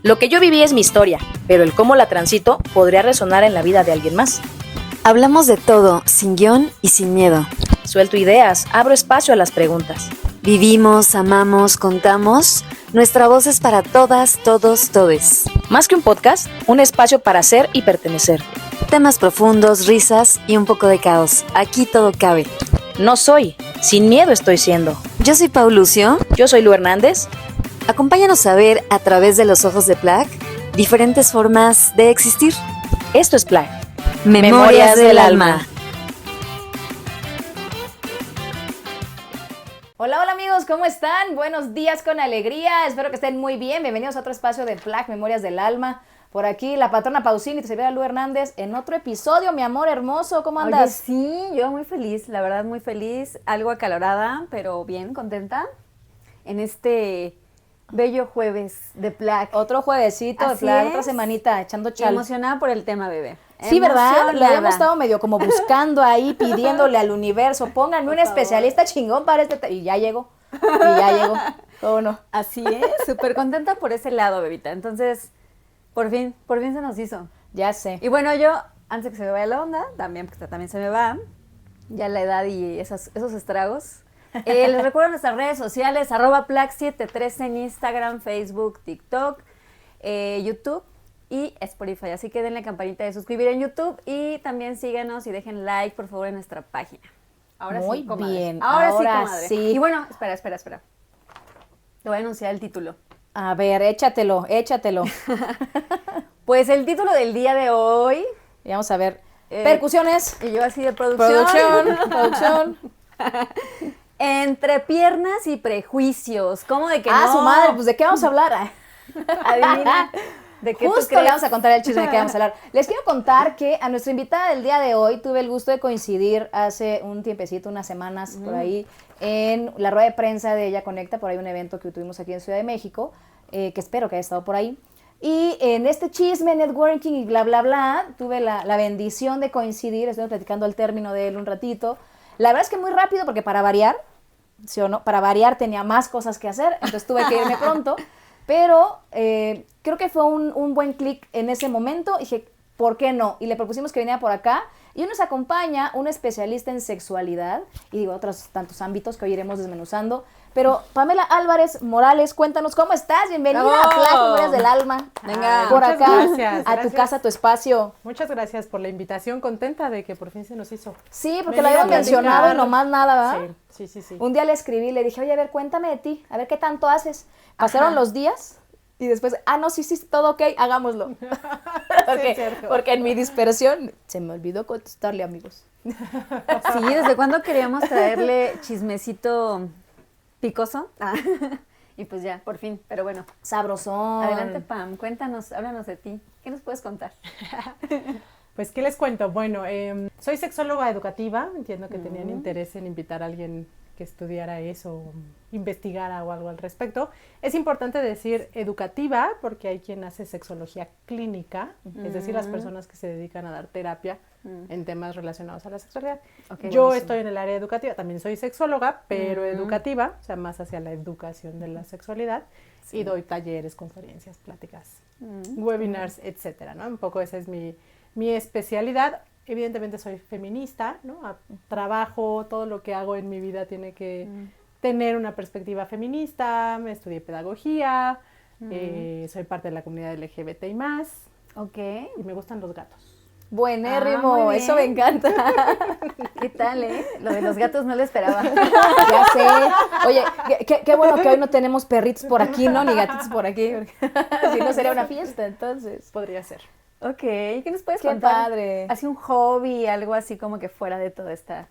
Lo que yo viví es mi historia, pero el cómo la transito podría resonar en la vida de alguien más. Hablamos de todo, sin guión y sin miedo. Suelto ideas, abro espacio a las preguntas. Vivimos, amamos, contamos. Nuestra voz es para todas, todos, todes. Más que un podcast, un espacio para ser y pertenecer. Temas profundos, risas y un poco de caos. Aquí todo cabe. No soy, sin miedo estoy siendo. Yo soy Pau Lucio. Yo soy Lu Hernández. Acompáñanos a ver, a través de los ojos de Plac, diferentes formas de existir. Esto es Plac. Memorias del alma. Hola, hola amigos, ¿cómo están? Buenos días con alegría, espero que estén muy bien. Bienvenidos a otro espacio de Plac, Memorias del Alma. Por aquí la patrona Pausini y te servidora Lu Hernández en otro episodio, mi amor hermoso, ¿cómo andas? Oye, sí, yo muy feliz, la verdad muy feliz, algo acalorada, pero bien, contenta en este bello jueves de Plac. Otro juevesito de Así Plac, es. otra semanita echando Y chal. emocionada por el tema, bebé. Sí, ¿verdad? Lo habíamos Emocionada. estado medio como buscando ahí, pidiéndole al universo, pónganme un especialista chingón para este... Y ya llegó, ¿cómo no? Así es, súper contenta por ese lado, bebita. Entonces, por fin se nos hizo. Ya sé. Y bueno, yo, antes que se me vaya la onda, también, porque también se me va, ya la edad y esos estragos. Les recuerdo nuestras redes sociales, @plac73 en Instagram, Facebook, TikTok, YouTube y Spotify. Así que denle campanita de suscribir en YouTube y también síganos y dejen like, por favor, en nuestra página. Ahora Muy sí, comadre. bien, Ahora sí, ahora comadre. sí. Y bueno, espera. Te voy a anunciar el título. A ver, échatelo. Pues el título del día de hoy... Y vamos a ver. Percusiones. Y yo así de producción. Producción. Entre piernas y prejuicios. ¿Cómo de que no? Su madre, pues ¿de qué vamos a hablar? Adivina. ¿De qué tú Justo crees? le vamos a contar el chisme de qué vamos a hablar. Les quiero contar que a nuestra invitada del día de hoy tuve el gusto de coincidir hace un tiempecito, unas semanas por ahí, en la rueda de prensa de Ella Conecta, por ahí un evento que tuvimos aquí en Ciudad de México, que espero que haya estado por ahí. Y en este chisme, networking y bla, bla, bla, tuve la bendición de coincidir, estuve platicando al término de él un ratito. La verdad es que muy rápido, porque para variar, ¿sí o no? Para variar tenía más cosas que hacer, entonces tuve que irme pronto. Pero creo que fue un buen clic en ese momento. Dije, ¿por qué no? Y le propusimos que viniera por acá. Y hoy nos acompaña un especialista en sexualidad y digo, otros tantos ámbitos que hoy iremos desmenuzando. Pero Pamela Álvarez Morales, cuéntanos cómo estás. Bienvenida a Plac, Memorias del Alma. Venga, por muchas acá, gracias, a tu gracias. casa, a tu espacio. Muchas gracias por la invitación, contenta de que por fin se nos hizo. Sí, porque lo Venir a habíamos mencionado y platicar. nomás nada, ¿verdad? Sí. Un día le escribí, le dije, oye, a ver, cuéntame de ti, a ver qué tanto haces. Pasaron los días y después, no, sí, todo ok, hagámoslo. es cierto. Porque en mi dispersión se me olvidó contestarle, amigos. Sí, ¿desde cuándo queríamos traerle chismecito picoso? Y pues ya, por fin, pero bueno. Sabrosón. Adelante, Pam, cuéntanos, háblanos de ti. ¿Qué nos puedes contar? Pues, ¿qué les cuento? Bueno, soy sexóloga educativa, entiendo que tenían interés en invitar a alguien que estudiara eso, investigara o algo al respecto. Es importante decir educativa porque hay quien hace sexología clínica, es decir, las personas que se dedican a dar terapia en temas relacionados a la sexualidad. Okay, Yo buenísimo. estoy en el área educativa, también soy sexóloga, pero educativa, o sea, más hacia la educación de la sexualidad, y doy talleres, conferencias, pláticas, webinars, etcétera, ¿no? Un poco esa es mi especialidad. Evidentemente soy feminista, ¿no? Trabajo, todo lo que hago en mi vida tiene que tener una perspectiva feminista. Me estudié pedagogía, soy parte de la comunidad LGBT y más, Ok. y me gustan los gatos. Buenérrimo, muy bien. eso me encanta. ¿Qué tal, Lo de los gatos no lo esperaba. Ya sé. Oye, qué bueno que hoy no tenemos perritos por aquí, ¿no? Ni gatitos por aquí. Porque si no sería una fiesta, entonces. Podría ser. Ok, ¿qué nos puedes Qué contar? padre. Así un hobby, algo así como que fuera de toda esta...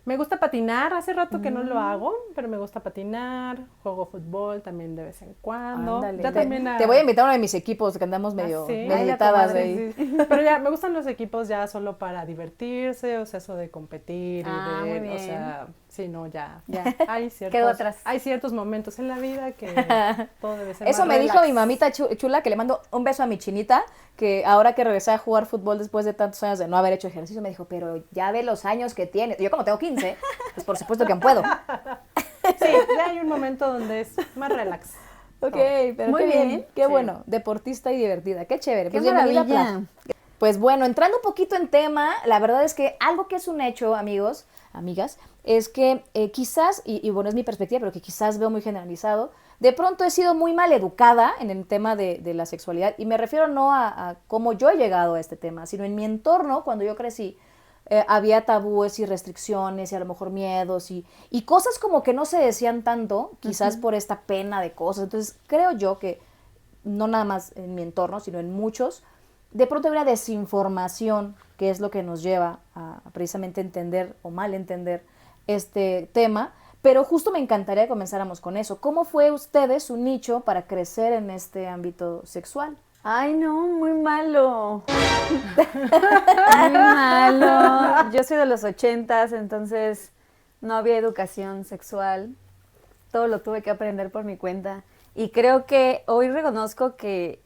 Me gusta patinar, hace rato que no lo hago, pero me gusta patinar, juego fútbol también de vez en cuando. Ándale. Ya también Te voy a invitar a uno de mis equipos que andamos medio sí. meditadas Ay, la ahí. Sí. Pero ya me gustan los equipos ya solo para divertirse, o sea, eso de competir y muy de, bien. o sea, sí, no, ya. Ya. Hay Quedó atrás. hay ciertos momentos en la vida que todo debe ser Eso más me dijo relax. mi mamita chula, que le mando un beso a mi chinita, que ahora que regresé a jugar fútbol después de tantos años de no haber hecho ejercicio, me dijo, pero ya ve los años que tienes. Yo como tengo 15, pues por supuesto que puedo. Sí, ya hay un momento donde es más relax. Ok, pero Muy qué bien, bien. qué Sí. bueno, deportista y divertida, qué chévere. ¡Qué Pues bienvenida, maravilla! Plat. Pues bueno, entrando un poquito en tema, la verdad es que algo que es un hecho, amigos, amigas, es que quizás, y bueno, es mi perspectiva, pero que quizás veo muy generalizado, de pronto he sido muy mal educada en el tema de la sexualidad, y me refiero no a cómo yo he llegado a este tema, sino en mi entorno, cuando yo crecí, había tabúes y restricciones y a lo mejor miedos y cosas como que no se decían tanto, quizás por esta pena de cosas. Entonces creo yo que no nada más en mi entorno, sino en muchos, de pronto hay una desinformación que es lo que nos lleva a precisamente entender o mal entender este tema, pero justo me encantaría que comenzáramos con eso. ¿Cómo fue ustedes su nicho para crecer en este ámbito sexual? Ay, no, muy malo. Muy malo. Yo soy de los 80s, entonces no había educación sexual. Todo lo tuve que aprender por mi cuenta. Y creo que hoy reconozco que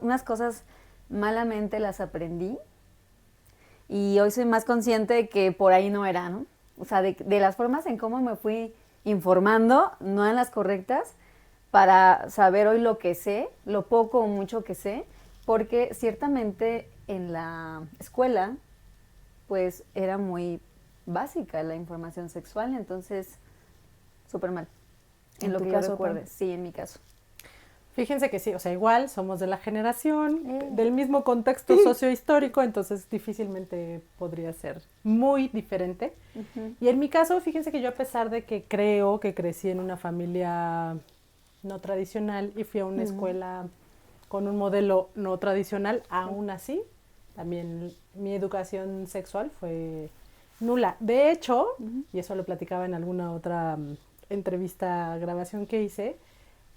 unas cosas malamente las aprendí. Y hoy soy más consciente de que por ahí no era, ¿no? O sea, de las formas en cómo me fui informando, no en las correctas, para saber hoy lo que sé, lo poco o mucho que sé, porque ciertamente en la escuela, pues era muy básica la información sexual, entonces, súper mal. En lo tu que caso, yo recuerde, Pam? sí, en mi caso. Fíjense que sí, o sea, igual somos de la generación, del mismo contexto sociohistórico, entonces difícilmente podría ser muy diferente. Y en mi caso, fíjense que yo a pesar de que creo que crecí en una familia no tradicional y fui a una escuela con un modelo no tradicional, aún así, también mi educación sexual fue nula. De hecho, y eso lo platicaba en alguna otra entrevista, grabación que hice,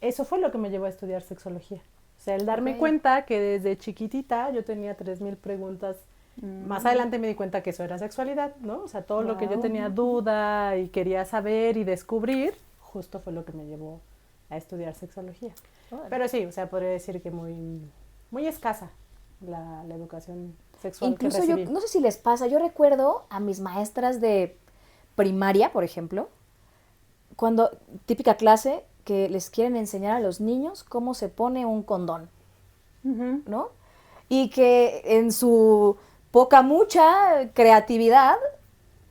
eso fue lo que me llevó a estudiar sexología. O sea, el darme cuenta que desde chiquitita yo tenía 3000 preguntas. Más adelante me di cuenta que eso era sexualidad, ¿no? O sea, todo lo que yo tenía duda y quería saber y descubrir, justo fue lo que me llevó a estudiar sexología. Pero sí, o sea, podría decir que muy, muy escasa la educación sexual Incluso que yo, recibí. no sé si les pasa, yo recuerdo a mis maestras de primaria, por ejemplo, cuando, típica clase, que les quieren enseñar a los niños cómo se pone un condón, ¿no? Y que en su mucha creatividad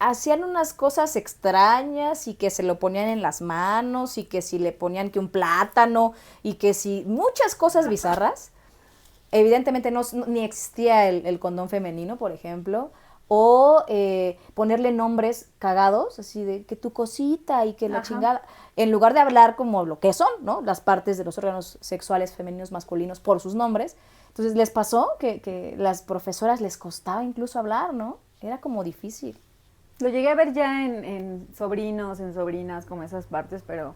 hacían unas cosas extrañas y que se lo ponían en las manos y que si le ponían que un plátano y que si muchas cosas bizarras. Evidentemente ni existía el condón femenino, por ejemplo, o ponerle nombres cagados, así de que tu cosita y que la chingada, en lugar de hablar como lo que son, ¿no? Las partes de los órganos sexuales femeninos, masculinos, por sus nombres. Entonces les pasó que las profesoras les costaba incluso hablar, ¿no? Era como difícil. Lo llegué a ver ya en sobrinos, en sobrinas, como esas partes, pero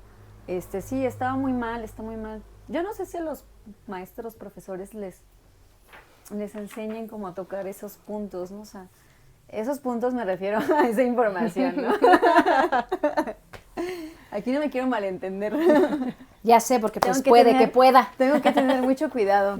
sí, estaba muy mal, está muy mal. Yo no sé si a los maestros, profesores les enseñen cómo a tocar esos puntos, ¿no? O sea, esos puntos me refiero a esa información, ¿no? Aquí no me quiero malentender. Ya sé, porque pues Tengo puede que pueda. Tengo que tener mucho cuidado.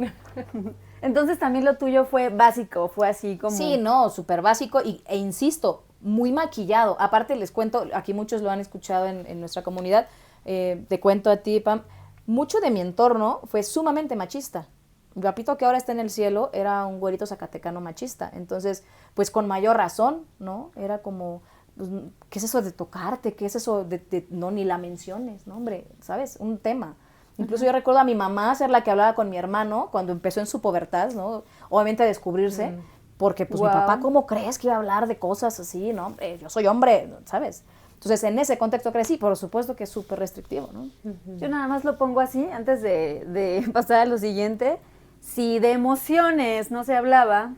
Entonces también lo tuyo fue básico, fue así como... Sí, no, súper básico e insisto, muy maquillado. Aparte les cuento, aquí muchos lo han escuchado en nuestra comunidad, te cuento a ti, Pam, mucho de mi entorno fue sumamente machista. Mi papito que ahora está en el cielo era un güerito zacatecano machista. Entonces, pues con mayor razón, ¿no? Era como, pues, ¿qué es eso de tocarte? ¿Qué es eso de no, ni la menciones? No, hombre, ¿sabes? Un tema. Incluso yo recuerdo a mi mamá ser la que hablaba con mi hermano cuando empezó en su pubertad, ¿no? Obviamente a descubrirse, porque pues mi papá, ¿cómo crees que iba a hablar de cosas así, no? Yo soy hombre, ¿sabes? Entonces en ese contexto crecí, por supuesto que es súper restrictivo, ¿no? Yo nada más lo pongo así, antes de pasar a lo siguiente. Si de emociones no se hablaba,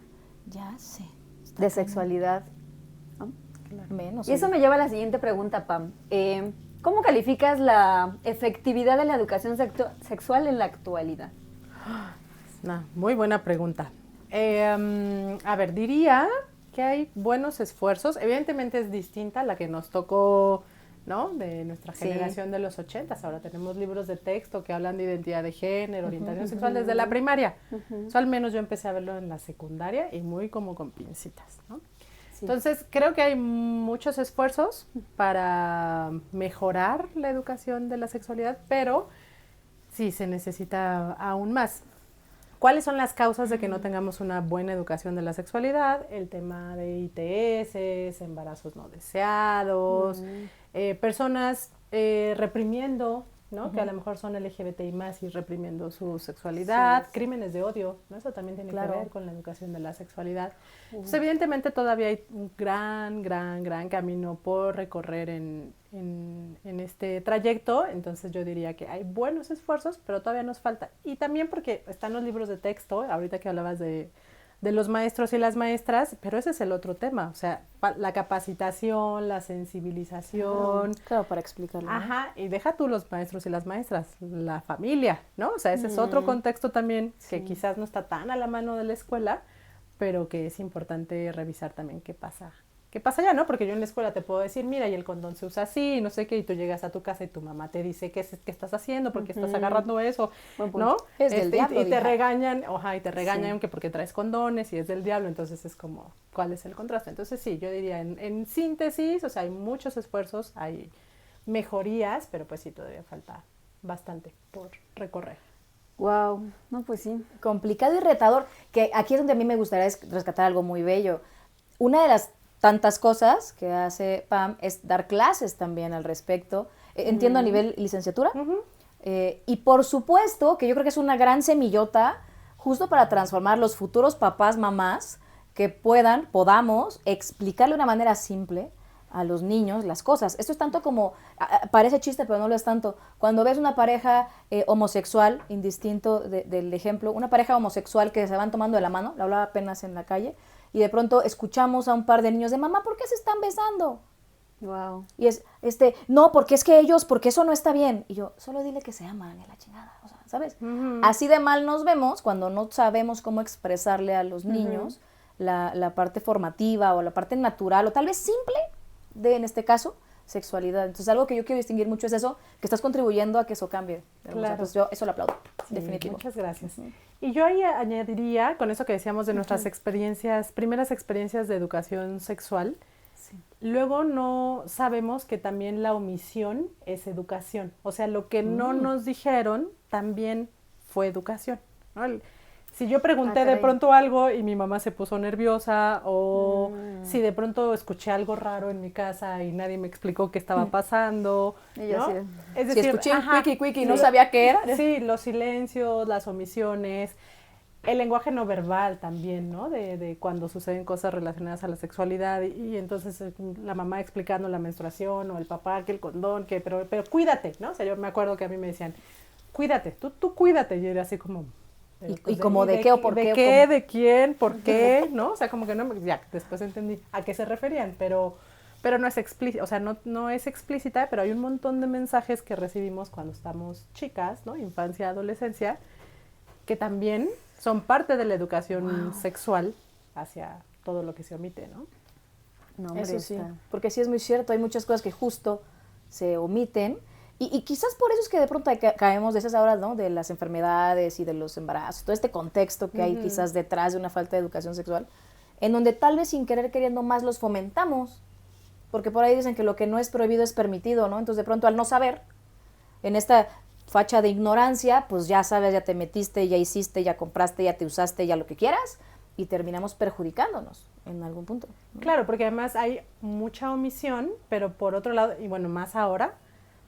Ya sé. de sexualidad, ¿no? Menos. Y eso me lleva a la siguiente pregunta, Pam. ¿Cómo calificas la efectividad de la educación sexual en la actualidad? Una muy buena pregunta. A ver, diría que hay buenos esfuerzos. Evidentemente es distinta a la que nos tocó, ¿no? De nuestra generación de los 80s. Ahora tenemos libros de texto que hablan de identidad de género, orientación sexual desde la primaria. Eso al menos yo empecé a verlo en la secundaria y muy como con pincitas, ¿no? Sí. Entonces creo que hay muchos esfuerzos para mejorar la educación de la sexualidad, pero sí se necesita aún más. ¿Cuáles son las causas de que no tengamos una buena educación de la sexualidad? El tema de ITS, embarazos no deseados, personas reprimiendo, ¿no? Que a lo mejor son LGBTI más y reprimiendo su sexualidad, crímenes de odio, ¿no? Eso también tiene que ver con la educación de la sexualidad. Pues evidentemente todavía hay un gran camino por recorrer en este trayecto, entonces yo diría que hay buenos esfuerzos, pero todavía nos falta. Y también porque están los libros de texto, ahorita que hablabas de los maestros y las maestras, pero ese es el otro tema, o sea, la capacitación, la sensibilización. Claro, para explicarlo. ¿no? Ajá, y deja tú los maestros y las maestras, la familia, ¿no? O sea, ese es otro contexto también que quizás no está tan a la mano de la escuela, pero que es importante revisar también qué pasa allá, ¿no? Porque yo en la escuela te puedo decir, mira, y el condón se usa así, y no sé qué, y tú llegas a tu casa y tu mamá te dice, ¿qué estás haciendo? ¿Por qué estás agarrando eso? ¿No? Es del diablo, y te hija. regañan, que porque traes condones y es del diablo, entonces es como, ¿cuál es el contraste? Entonces sí, yo diría, en síntesis, o sea, hay muchos esfuerzos, hay mejorías, pero pues sí, todavía falta bastante por recorrer. Wow, no, pues sí. Complicado y retador, que aquí es donde a mí me gustaría rescatar algo muy bello. Una de las tantas cosas que hace Pam es dar clases también al respecto. Entiendo a nivel licenciatura. Y por supuesto que yo creo que es una gran semillota justo para transformar los futuros papás, mamás, que podamos explicarle de una manera simple a los niños las cosas. Esto es tanto como, parece chiste, pero no lo es tanto. Cuando ves una pareja homosexual, indistinto del ejemplo, una pareja homosexual que se van tomando de la mano, la hablaba apenas en la calle, y de pronto escuchamos a un par de niños de, mamá, ¿por qué se están besando? Wow. Y es, no, porque es que ellos, porque eso no está bien. Y yo, solo dile que se aman, y la chingada, o sea, ¿sabes? Así de mal nos vemos cuando no sabemos cómo expresarle a los niños la parte formativa o la parte natural o tal vez simple de, en este caso, sexualidad. Entonces, algo que yo quiero distinguir mucho es eso, que estás contribuyendo a que eso cambie. Claro. Entonces, yo eso lo aplaudo, Sí, definitivo. Muchas gracias. Y yo ahí añadiría, con eso que decíamos de nuestras primeras experiencias de educación sexual, luego no sabemos que también la omisión es educación. O sea, lo que no nos dijeron también fue educación, ¿no? Si yo pregunté de pronto algo y mi mamá se puso nerviosa, o si de pronto escuché algo raro en mi casa y nadie me explicó qué estaba pasando, ¿no? Sí. Es Si decir, escuché un quickie y no sí, sabía qué era. Sí, los silencios, las omisiones, el lenguaje no verbal también, ¿no? De cuando suceden cosas relacionadas a la sexualidad y entonces la mamá explicando la menstruación o el papá que el condón, pero cuídate, ¿no? O sea, yo me acuerdo que a mí me decían, cuídate, tú cuídate, y yo era así como... ¿Y como de qué o por qué? ¿De qué? ¿De quién? ¿Por qué? ¿No? O sea, como que no, ya, después entendí a qué se referían, pero no es explícita, o sea, no es explícita, pero hay un montón de mensajes que recibimos cuando estamos chicas, ¿no? Infancia, adolescencia, que también son parte de la educación sexual hacia todo lo que se omite, ¿no? No, hombre, Eso sí, porque sí es muy cierto, hay muchas cosas que justo se omiten. Y quizás por eso es que de pronto caemos de esas horas, ¿no? De las enfermedades y de los embarazos, todo este contexto que hay quizás detrás de una falta de educación sexual, en donde tal vez sin querer queriendo más los fomentamos, porque por ahí dicen que lo que no es prohibido es permitido, ¿no? Entonces de pronto al no saber, en esta facha de ignorancia, pues ya sabes, ya te metiste, ya hiciste, ya compraste, ya te usaste, ya lo que quieras, y terminamos perjudicándonos en algún punto, ¿no? Claro, porque además hay mucha omisión, pero por otro lado, y bueno, más ahora,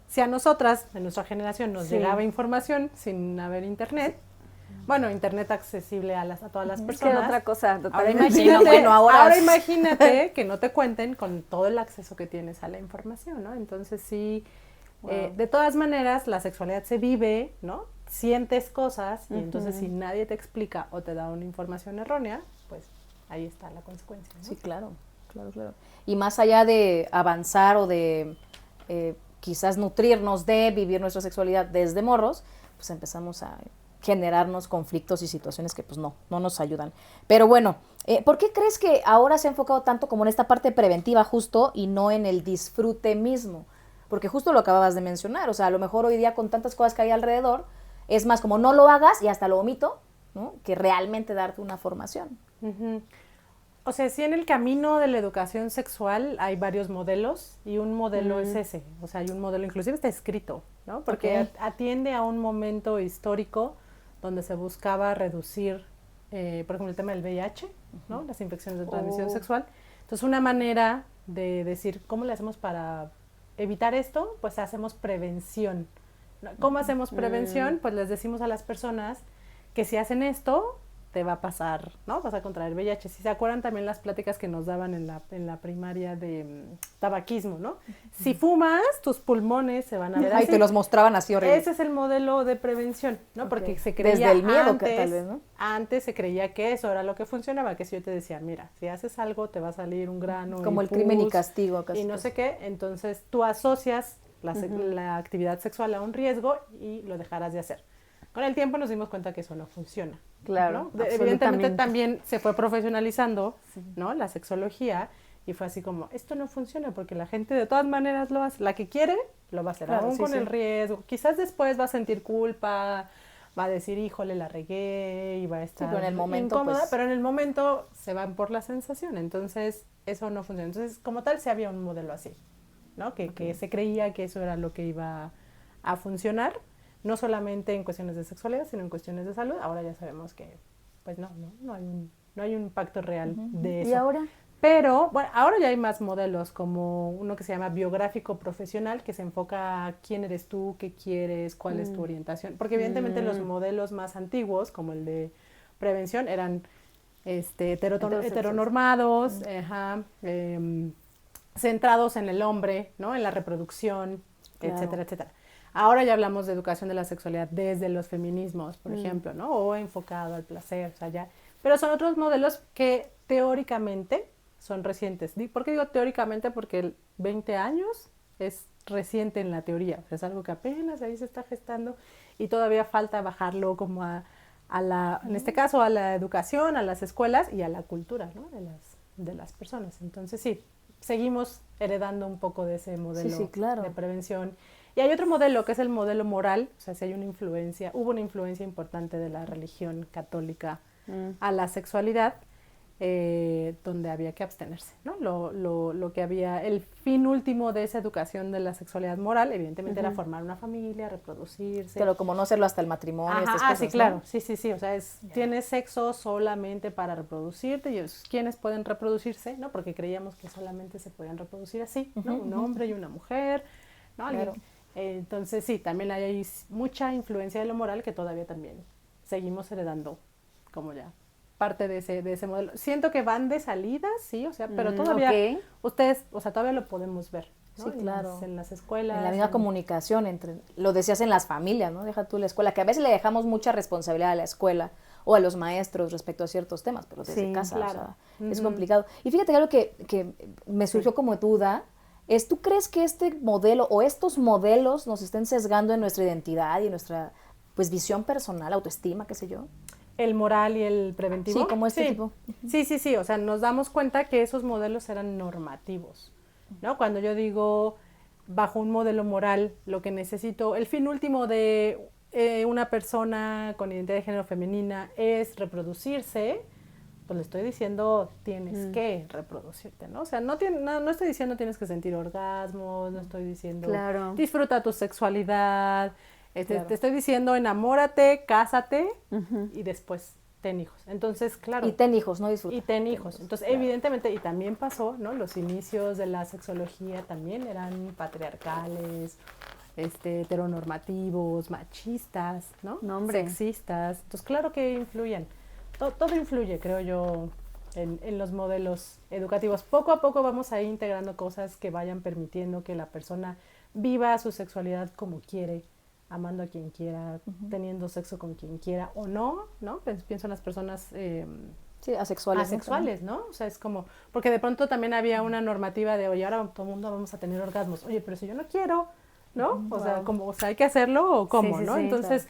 si a nosotras, de nuestra generación, nos llegaba información sin haber internet, bueno, internet accesible a todas las personas. Que otra cosa Ahora totalmente. imagínate, ahora ahora imagínate que no te cuenten con todo el acceso que tienes a la información, ¿no? Entonces sí, de todas maneras, la sexualidad se vive, ¿no? Sientes cosas y entonces si nadie te explica o te da una información errónea, pues ahí está la consecuencia, ¿no? Sí, claro. Y más allá de avanzar o de quizás nutrirnos de vivir nuestra sexualidad desde morros, pues empezamos a generarnos conflictos y situaciones que pues no nos ayudan. Pero bueno, ¿por qué crees que ahora se ha enfocado tanto como en esta parte preventiva justo y no en el disfrute mismo? Porque justo lo acababas de mencionar, o sea, a lo mejor hoy día con tantas cosas que hay alrededor, es más como no lo hagas y hasta lo omito, ¿no? Que realmente darte una formación. O sea, sí, en el camino de la educación sexual hay varios modelos y un modelo es ese. O sea, hay un modelo, inclusive está escrito, ¿no? Porque Ok. atiende a un momento histórico donde se buscaba reducir, por ejemplo, el tema del VIH, ¿no? Las infecciones de transmisión sexual. Entonces, una manera de decir, ¿cómo le hacemos para evitar esto? Pues hacemos prevención. ¿No? ¿Cómo hacemos prevención? Pues les decimos a las personas que si hacen esto, te va a pasar, ¿no? Vas a contraer VIH. Si se acuerdan también las pláticas que nos daban en la primaria de tabaquismo, ¿no? Si fumas, tus pulmones se van a ver Ahí así. te los mostraban así horrible. Ese es el modelo de prevención, ¿no? Ok. Porque se creía Desde el miedo, antes, tal vez, ¿no? antes se creía que eso era lo que funcionaba, que si yo te decía, mira, si haces algo te va a salir un grano Como y el crimen y pus, castigo. Casi, y no casi. sé qué, entonces tú asocias la actividad sexual a un riesgo y lo dejarás de hacer. Con el tiempo nos dimos cuenta que eso no funciona. Claro, ¿no? Evidentemente absolutamente. también se fue profesionalizando, ¿no? La sexología y fue así como, esto no funciona porque la gente de todas maneras lo hace. La que quiere, lo va a hacer, Claro, aún sí, con sí. el riesgo. Quizás después va a sentir culpa, va a decir, híjole, la regué y va a estar pero en el momento, incómoda, pues- pero en el momento se van por la sensación. Entonces, eso no funciona. Entonces, como tal, sí había un modelo así, ¿no? Que se creía que eso era lo que iba a funcionar, no solamente en cuestiones de sexualidad, sino en cuestiones de salud. Ahora ya sabemos que, pues no hay un impacto real de eso. ¿Y ahora? Pero, bueno, ahora ya hay más modelos, como uno que se llama biográfico profesional, que se enfoca a quién eres tú, qué quieres, cuál es tu orientación. Porque evidentemente los modelos más antiguos, como el de prevención, eran heteronormados, centrados en el hombre, ¿no? En la reproducción, Claro. etcétera, etcétera. Ahora ya hablamos de educación de la sexualidad desde los feminismos, por ejemplo, ¿no? O enfocado al placer, o sea, ya. Pero son otros modelos que teóricamente son recientes. ¿Por qué digo teóricamente? Porque el 20 años es reciente en la teoría, o sea, es algo que apenas ahí se está gestando y todavía falta bajarlo como a la, en este caso, a la educación, a las escuelas y a la cultura, ¿no? De las personas. Entonces, sí, seguimos heredando un poco de ese modelo Sí, claro. de prevención. Y hay otro modelo que es el modelo moral, o sea, si hay una influencia, hubo una influencia importante de la religión católica a la sexualidad, donde había que abstenerse, ¿no? Lo que había, el fin último de esa educación de la sexualidad moral, evidentemente era formar una familia, reproducirse. Pero como no hacerlo hasta el matrimonio, Ajá, estas cosas, sí, ¿no? claro, sí, o sea, tienes sexo solamente para reproducirte, y ¿quiénes pueden reproducirse? ¿No? Porque creíamos que solamente se podían reproducir así, ¿no? Un hombre y una mujer, ¿no? Claro. Entonces, sí, también hay mucha influencia de lo moral que todavía también seguimos heredando como ya parte de ese modelo. Siento que van de salida, sí, o sea, pero todavía ok. ustedes, o sea, todavía lo podemos ver, ¿no? Sí, claro. En las escuelas. En la misma comunicación entre, lo decías en las familias, ¿no? Deja tú la escuela, que a veces le dejamos mucha responsabilidad a la escuela o a los maestros respecto a ciertos temas, pero desde Sí, casa, claro. o sea, es complicado. Y fíjate que algo que me surgió como duda es, ¿tú crees que este modelo o estos modelos nos estén sesgando en nuestra identidad y en nuestra, pues, visión personal, autoestima, qué sé yo? El moral y el preventivo. Sí, como este sí. tipo. Sí, o sea, nos damos cuenta que esos modelos eran normativos, ¿no? Cuando yo digo bajo un modelo moral, lo que necesito, el fin último de una persona con identidad de género femenina es reproducirse, pues le estoy diciendo tienes que reproducirte, ¿no? O sea, no estoy diciendo tienes que sentir orgasmos, no estoy diciendo Claro. disfruta tu sexualidad, Claro. te estoy diciendo enamórate, cásate y después ten hijos. Entonces, claro. Y ten hijos, no disfruta. Y ten hijos. Entonces, evidentemente, y también pasó, ¿no? Los inicios de la sexología también eran patriarcales, heteronormativos, machistas, ¿no? No, hombre. Sexistas. Entonces, claro que influyen. Todo influye, creo yo, en los modelos educativos. Poco a poco vamos a ir integrando cosas que vayan permitiendo que la persona viva su sexualidad como quiere, amando a quien quiera, teniendo sexo con quien quiera o no, ¿no? Pienso en las personas Sí, asexuales. ¿no? asexuales, ¿no? O sea, es como, porque de pronto también había una normativa de, oye, ahora todo el mundo vamos a tener orgasmos. Oye, pero si yo no quiero, ¿no? O sea, como, o sea, hay que hacerlo o cómo, Sí, ¿no? sí, Entonces,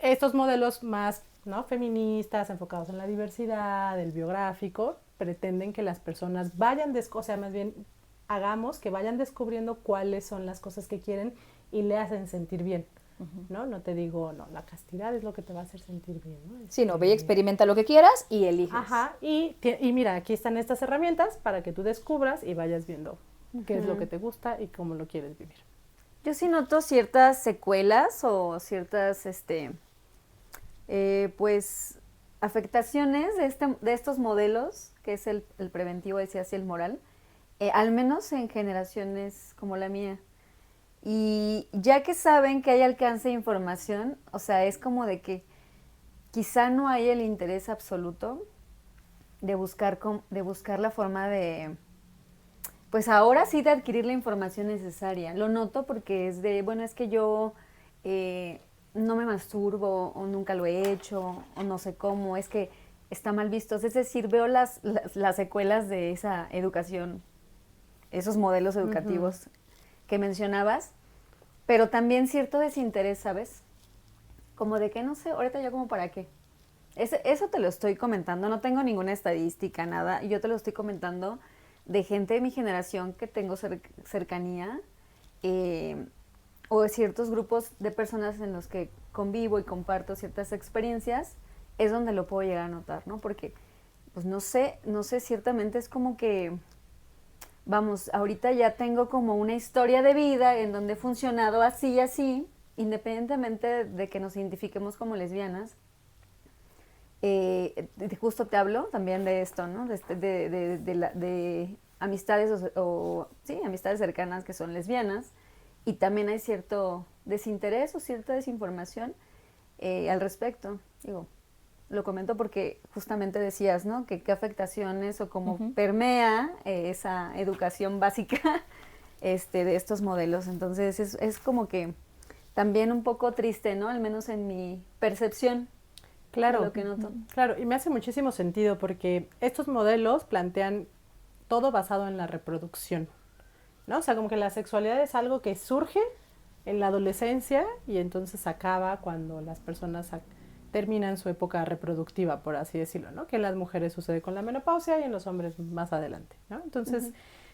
estos modelos más, ¿no? Feministas, enfocados en la diversidad, el biográfico, pretenden que las personas vayan, o sea, más bien hagamos que vayan descubriendo cuáles son las cosas que quieren y le hacen sentir bien, ¿no? No te digo, no, la castidad es lo que te va a hacer sentir bien, ¿no? Sí, no, ve y experimenta lo que quieras y eliges. Ajá, y mira, aquí están estas herramientas para que tú descubras y vayas viendo qué es lo que te gusta y cómo lo quieres vivir. Yo sí noto ciertas secuelas o ciertas, pues, afectaciones de estos modelos, que es el preventivo, decía así, el moral, al menos en generaciones como la mía. Y ya que saben que hay alcance de información, o sea, es como de que quizá no hay el interés absoluto de buscar la forma de, pues ahora sí, de adquirir la información necesaria. Lo noto porque es de, bueno, es que yo no me masturbo o nunca lo he hecho o no sé cómo, es que está mal visto. Es decir, veo las secuelas de esa educación, esos modelos educativos que mencionabas, pero también cierto desinterés, ¿sabes? Como de que no sé, ahorita yo como para qué. Eso te lo estoy comentando, no tengo ninguna estadística, nada, yo te lo estoy comentando de gente de mi generación que tengo cercanía, o de ciertos grupos de personas en los que convivo y comparto ciertas experiencias, es donde lo puedo llegar a notar, ¿no? Porque, pues no sé, ciertamente es como que, vamos, ahorita ya tengo como una historia de vida en donde he funcionado así y así, independientemente de que nos identifiquemos como lesbianas. Justo te hablo también de esto, ¿no? De amistades sí, amistades cercanas que son lesbianas, y también hay cierto desinterés o cierta desinformación al respecto. Digo, lo comento porque justamente decías, ¿no? Que qué afectaciones o cómo permea esa educación básica de estos modelos. Entonces es como que también un poco triste, ¿no? Al menos en mi percepción. Claro, Lo que noto. Claro, y me hace muchísimo sentido porque estos modelos plantean todo basado en la reproducción, ¿no? O sea, como que la sexualidad es algo que surge en la adolescencia y entonces acaba cuando las personas terminan su época reproductiva, por así decirlo, ¿no? Que en las mujeres sucede con la menopausia y en los hombres más adelante, ¿no? Entonces,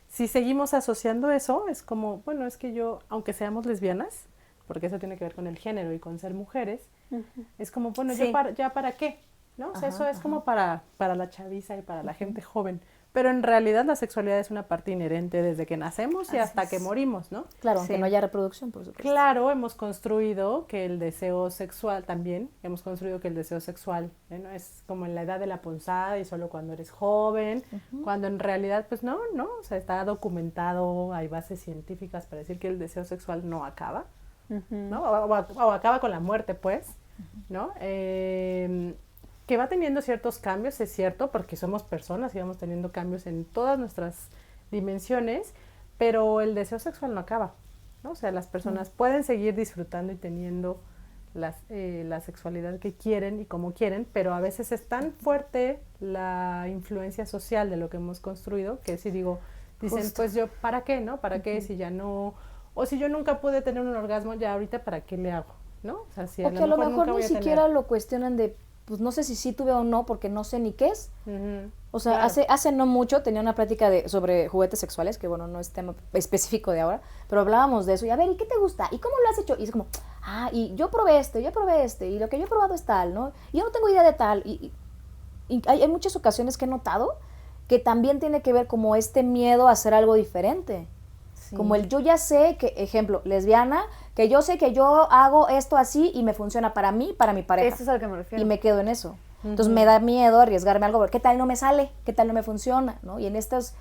si seguimos asociando eso, es como, bueno, es que yo, aunque seamos lesbianas, porque eso tiene que ver con el género y con ser mujeres, es como, bueno, Sí. ¿ya para qué? ¿No? O sea, eso es como para la chaviza y para la gente joven. Pero en realidad la sexualidad es una parte inherente desde que nacemos y hasta que morimos, ¿no? Claro, Sí. aunque no haya reproducción, por supuesto. Claro, hemos construido que el deseo sexual también, hemos construido que el deseo sexual, ¿no? Es como en la edad de la punzada y solo cuando eres joven, cuando en realidad, pues no, o sea, está documentado, hay bases científicas para decir que el deseo sexual no acaba, ¿no? O acaba con la muerte, pues, ¿no? Que va teniendo ciertos cambios, es cierto, porque somos personas y vamos teniendo cambios en todas nuestras dimensiones, pero el deseo sexual no acaba, ¿no? O sea, las personas pueden seguir disfrutando y teniendo la sexualidad que quieren y como quieren, pero a veces es tan fuerte la influencia social de lo que hemos construido que si dicen, justo, pues yo, ¿para qué, no? ¿Para qué si ya no, o si yo nunca pude tener un orgasmo, ya ahorita para qué le hago, ¿no? O sea, si Porque a lo mejor ni siquiera tener... lo cuestionan de, pues no sé si sí tuve o no, porque no sé ni qué es. O sea, Claro. hace no mucho tenía una plática sobre juguetes sexuales, que bueno, no es tema específico de ahora, pero hablábamos de eso. Y a ver, ¿y qué te gusta? ¿Y cómo lo has hecho? Y es como, y yo probé este, y lo que yo he probado es tal, ¿no? Y yo no tengo idea de tal. Y hay muchas ocasiones que he notado que también tiene que ver como este miedo a hacer algo diferente. Sí. Como el yo ya sé que, ejemplo, lesbiana, que yo sé que yo hago esto así y me funciona para mí, para mi pareja. Eso es a lo que me refiero. Y me quedo en eso. Entonces me da miedo arriesgarme algo, ¿qué tal no me sale? ¿Qué tal no me funciona? ¿No? Y en estas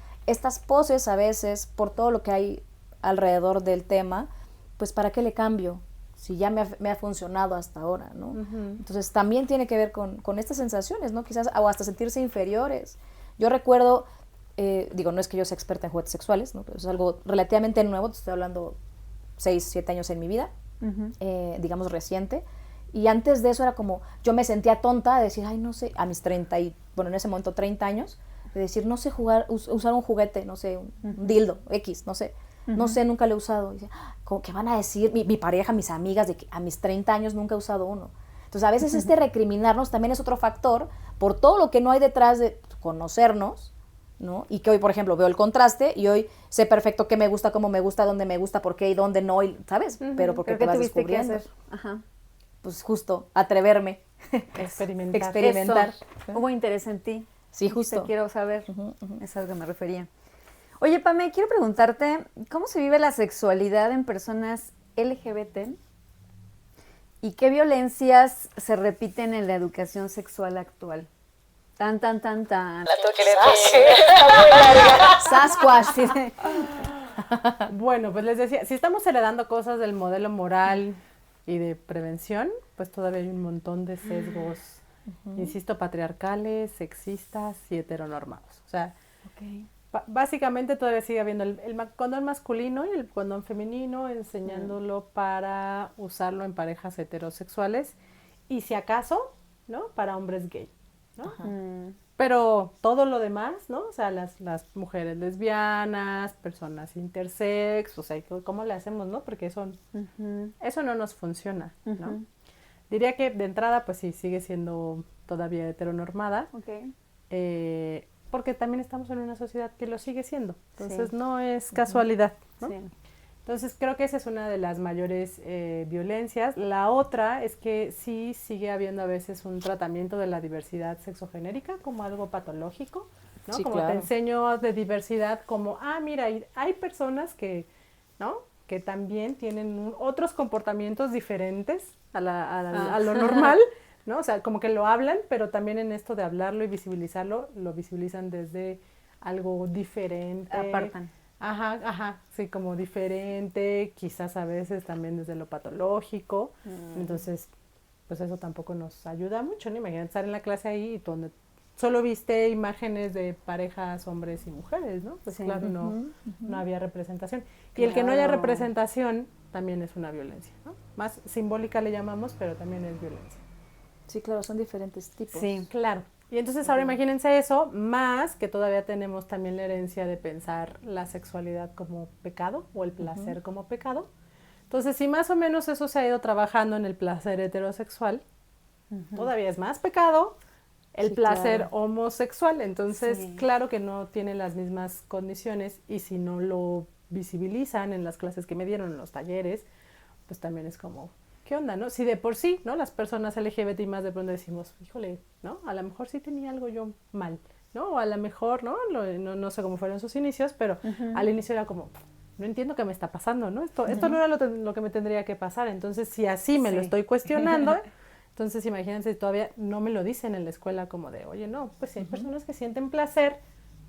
poses a veces, por todo lo que hay alrededor del tema, pues ¿para qué le cambio? Si ya me ha funcionado hasta ahora, ¿no? Entonces también tiene que ver con estas sensaciones, ¿no? Quizás, o hasta sentirse inferiores. Yo recuerdo, no es que yo sea experta en juguetes sexuales, ¿no? Pero es algo relativamente nuevo, te estoy hablando 6, 7 años en mi vida, digamos reciente. Y antes de eso era como, yo me sentía tonta de decir, no sé, a mis 30 en ese momento 30 años, de decir, no sé usar un juguete, no sé, un dildo, X, no sé. No sé, nunca lo he usado. Y dice, ¿qué van a decir mi pareja, mis amigas, de que a mis 30 años nunca he usado uno? Entonces, a veces este recriminarnos también es otro factor por todo lo que no hay detrás de conocernos, ¿no? Y que hoy, por ejemplo, veo el contraste y hoy sé perfecto qué me gusta, cómo me gusta, dónde me gusta, por qué y dónde no, ¿sabes? Pero porque te vas descubriendo. Ajá. Pues justo, atreverme. Experimentar. Hubo interés en ti. Sí, justo. Te quiero saber. Es a lo que me refería. Oye, Pame, quiero preguntarte, ¿cómo se vive la sexualidad en personas LGBT? ¿Y qué violencias se repiten en la educación sexual actual? Tan. Sasquatch. Sí. Bueno, pues les decía, si estamos heredando cosas del modelo moral y de prevención, pues todavía hay un montón de sesgos, insisto, patriarcales, sexistas y heteronormados. O sea, básicamente todavía sigue habiendo el condón masculino y el condón femenino, enseñándolo para usarlo en parejas heterosexuales y si acaso, ¿no? Para hombres gay, ¿no? Pero todo lo demás, ¿no? O sea, las mujeres lesbianas, personas intersex, o sea, ¿cómo le hacemos, no? Porque eso no nos funciona, ¿no? Diría que de entrada, pues sí, sigue siendo todavía heteronormada. Porque también estamos en una sociedad que lo sigue siendo. Entonces, no es casualidad, ¿no? Sí. Entonces, creo que esa es una de las mayores violencias. La otra es que sí sigue habiendo a veces un tratamiento de la diversidad sexogenérica como algo patológico, ¿no? Sí, como claro. Te enseño de diversidad como, mira, hay personas que, ¿no? Que también tienen otros comportamientos diferentes a lo normal, ¿no? O sea, como que lo hablan, pero también en esto de hablarlo y visibilizarlo, lo visibilizan desde algo diferente. Apartan. Sí, como diferente, quizás a veces también desde lo patológico. Entonces, pues eso tampoco nos ayuda mucho, ¿no? Imagínate estar en la clase ahí donde solo viste imágenes de parejas, hombres y mujeres, ¿no? Pues claro, no había representación. Y el que no haya representación también es una violencia, ¿no? Más simbólica le llamamos, pero también es violencia. Sí, claro, son diferentes tipos. Sí, claro. Y entonces ahora imagínense eso, más que todavía tenemos también la herencia de pensar la sexualidad como pecado o el placer como pecado. Entonces, si más o menos eso se ha ido trabajando en el placer heterosexual, todavía es más pecado el placer homosexual. Entonces, claro que no tiene las mismas condiciones y si no lo visibilizan en las clases que me dieron, en los talleres, pues también es como... ¿Qué onda, no? Si de por sí, ¿no? Las personas LGBT y más de pronto decimos, híjole, ¿no? A lo mejor sí tenía algo yo mal, ¿no? O a lo mejor, ¿no? No sé cómo fueron sus inicios, pero al inicio era como, no entiendo qué me está pasando, ¿no? Esto no era lo que me tendría que pasar. Entonces, si así me lo estoy cuestionando, entonces imagínense si todavía no me lo dicen en la escuela como de, oye, no, pues si hay personas que sienten placer,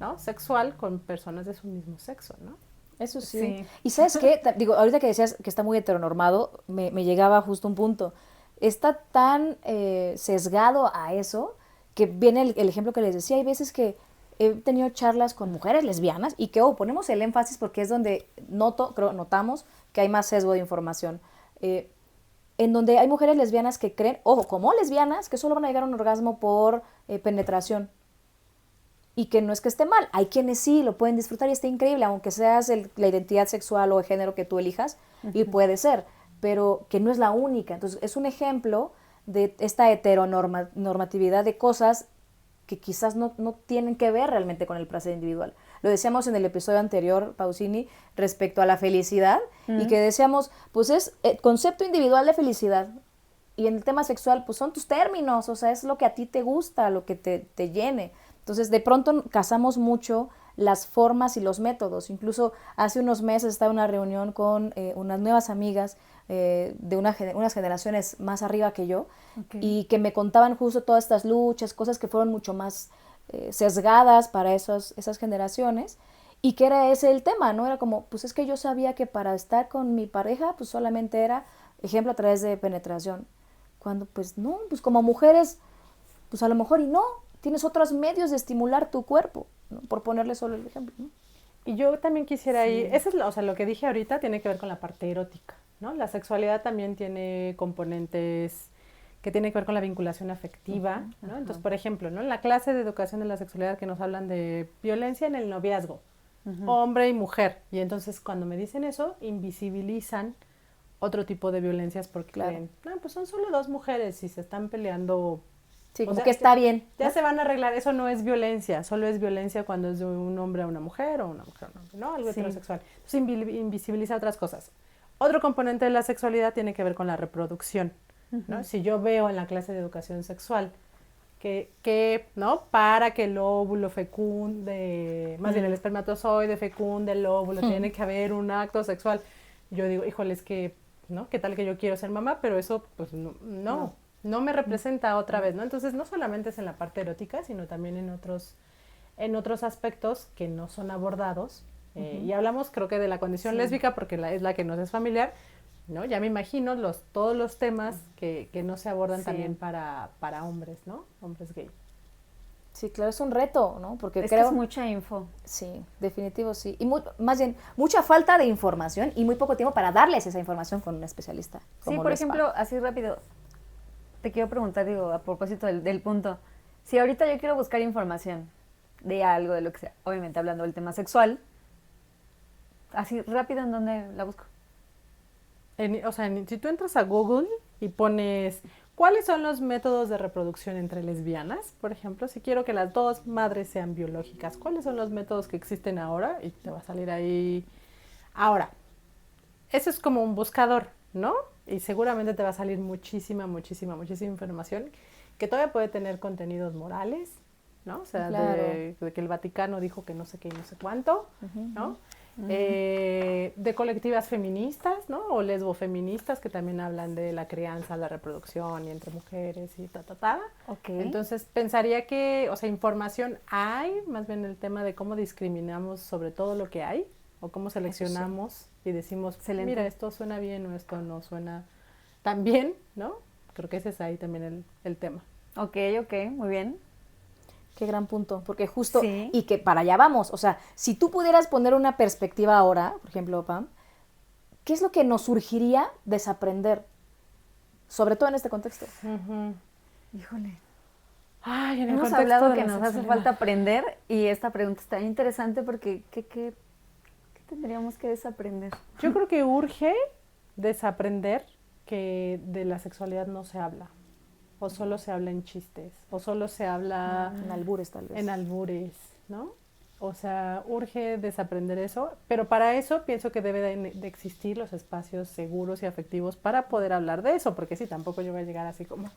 ¿no? Sexual con personas de su mismo sexo, ¿no? Eso sí. Y ¿sabes qué? Digo, ahorita que decías que está muy heteronormado, me llegaba justo un punto. Está tan sesgado a eso que viene el ejemplo que les decía. Hay veces que he tenido charlas con mujeres lesbianas y que ponemos el énfasis porque es donde notamos que hay más sesgo de información. En donde hay mujeres lesbianas que creen, como lesbianas, que solo van a llegar a un orgasmo por penetración. Y que no es que esté mal, hay quienes sí lo pueden disfrutar y está increíble, aunque seas la identidad sexual o de género que tú elijas, y puede ser, pero que no es la única. Entonces, es un ejemplo de esta heteronormatividad de cosas que quizás no tienen que ver realmente con el placer individual. Lo decíamos en el episodio anterior, Pausini, respecto a la felicidad, y que decíamos, pues es el concepto individual de felicidad, y en el tema sexual, pues son tus términos, o sea, es lo que a ti te gusta, lo que te llene. Entonces, de pronto casamos mucho las formas y los métodos. Incluso hace unos meses estaba en una reunión con unas nuevas amigas de unas generaciones más arriba que yo, y que me contaban justo todas estas luchas, cosas que fueron mucho más sesgadas para esas generaciones, y que era ese el tema, ¿no? Era como, pues es que yo sabía que para estar con mi pareja, pues solamente era, ejemplo, a través de penetración. Cuando, pues no, pues como mujeres, pues a lo mejor y no, tienes otros medios de estimular tu cuerpo, ¿no? Por ponerle solo el ejemplo, ¿no? Y yo también quisiera ir, eso es lo que dije ahorita tiene que ver con la parte erótica, ¿no? La sexualidad también tiene componentes que tienen que ver con la vinculación afectiva, ¿no? Entonces, por ejemplo, ¿no? En la clase de educación de la sexualidad que nos hablan de violencia en el noviazgo, hombre y mujer, y entonces cuando me dicen eso, invisibilizan otro tipo de violencias porque creen, pues son solo dos mujeres y se están peleando. Sí, como que está bien. Ya se van a arreglar, eso no es violencia, solo es violencia cuando es de un hombre a una mujer o una mujer a un hombre, ¿no? Algo heterosexual. Entonces invisibiliza otras cosas. Otro componente de la sexualidad tiene que ver con la reproducción, ¿no? Si yo veo en la clase de educación sexual ¿no? Para que el óvulo fecunde, más bien el espermatozoide fecunde el óvulo, tiene que haber un acto sexual. Yo digo, híjole, es que, ¿no? ¿Qué tal que yo quiero ser mamá? Pero eso, pues, no me representa otra vez, ¿no? Entonces, no solamente es en la parte erótica, sino también en otros aspectos que no son abordados. Y hablamos, creo que de la condición lésbica, porque es la que nos es familiar, ¿no? Ya me imagino todos los temas que no se abordan también para hombres, ¿no? Hombres gay. Sí, claro, es un reto, ¿no? Porque Es creo... que es mucha info. Sí, definitivo sí. Y más bien, mucha falta de información y muy poco tiempo para darles esa información con un especialista. Sí, como por lo es ejemplo, Pam. así rápido, te quiero preguntar, digo, a propósito del punto, si ahorita yo quiero buscar información de algo, de lo que sea, obviamente hablando del tema sexual, así rápido, ¿en dónde la busco? Si tú entras a Google y pones cuáles son los métodos de reproducción entre lesbianas, por ejemplo, si quiero que las dos madres sean biológicas, ¿cuáles son los métodos que existen ahora? Y te va a salir ahí. Ahora, eso es como un buscador, ¿no? Y seguramente te va a salir muchísima información que todavía puede tener contenidos morales, ¿no? O sea, Claro. de que el Vaticano dijo que no sé qué y no sé cuánto, ¿no? De colectivas feministas, ¿no? O lesbofeministas que también hablan de la crianza, la reproducción y entre mujeres y Ok. Entonces pensaría que, o sea, información hay, más bien el tema de cómo discriminamos sobre todo lo que hay o cómo seleccionamos y decimos, Excelente. mira, esto suena bien o esto no suena tan bien, ¿no? Creo que ese es ahí también el tema. Ok, muy bien. Qué gran punto, porque justo, Sí. y que para allá vamos, o sea, si tú pudieras poner una perspectiva ahora, por ejemplo, Pam, ¿qué es lo que nos surgiría desaprender? Sobre todo en este contexto. Híjole. Ay, en el Hemos contexto hablado de que la nos hace sexualidad. falta aprender y esta pregunta está interesante porque ¿qué tendríamos que desaprender? Yo creo que urge desaprender que de la sexualidad no se habla, o solo se habla en chistes, o solo se habla En albures, tal vez. en albures, ¿no? O sea, urge desaprender eso, pero para eso pienso que debe de existir los espacios seguros y afectivos para poder hablar de eso, porque sí, tampoco yo voy a llegar así como,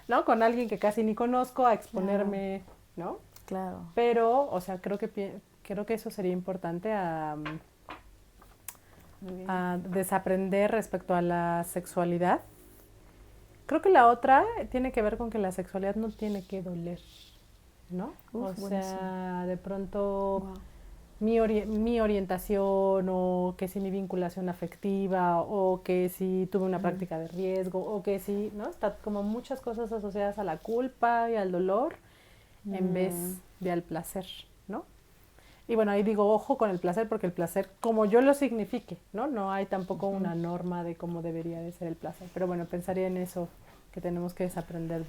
¿no? Con alguien que casi ni conozco a exponerme, ¿no? Claro. Pero, o sea, creo que eso sería importante a desaprender respecto a la sexualidad. Creo que la otra tiene que ver con que la sexualidad no tiene que doler, ¿no? Uf, O sea, de pronto Wow. mi orientación o que si mi vinculación afectiva o que si tuve una práctica de riesgo o que si, ¿no? Está como muchas cosas asociadas a la culpa y al dolor en vez de al placer, ¿no? Y bueno, ahí digo, ojo con el placer, porque el placer, como yo lo signifique, ¿no? No hay tampoco una norma de cómo debería de ser el placer. Pero bueno, pensaría en eso, que tenemos que desaprender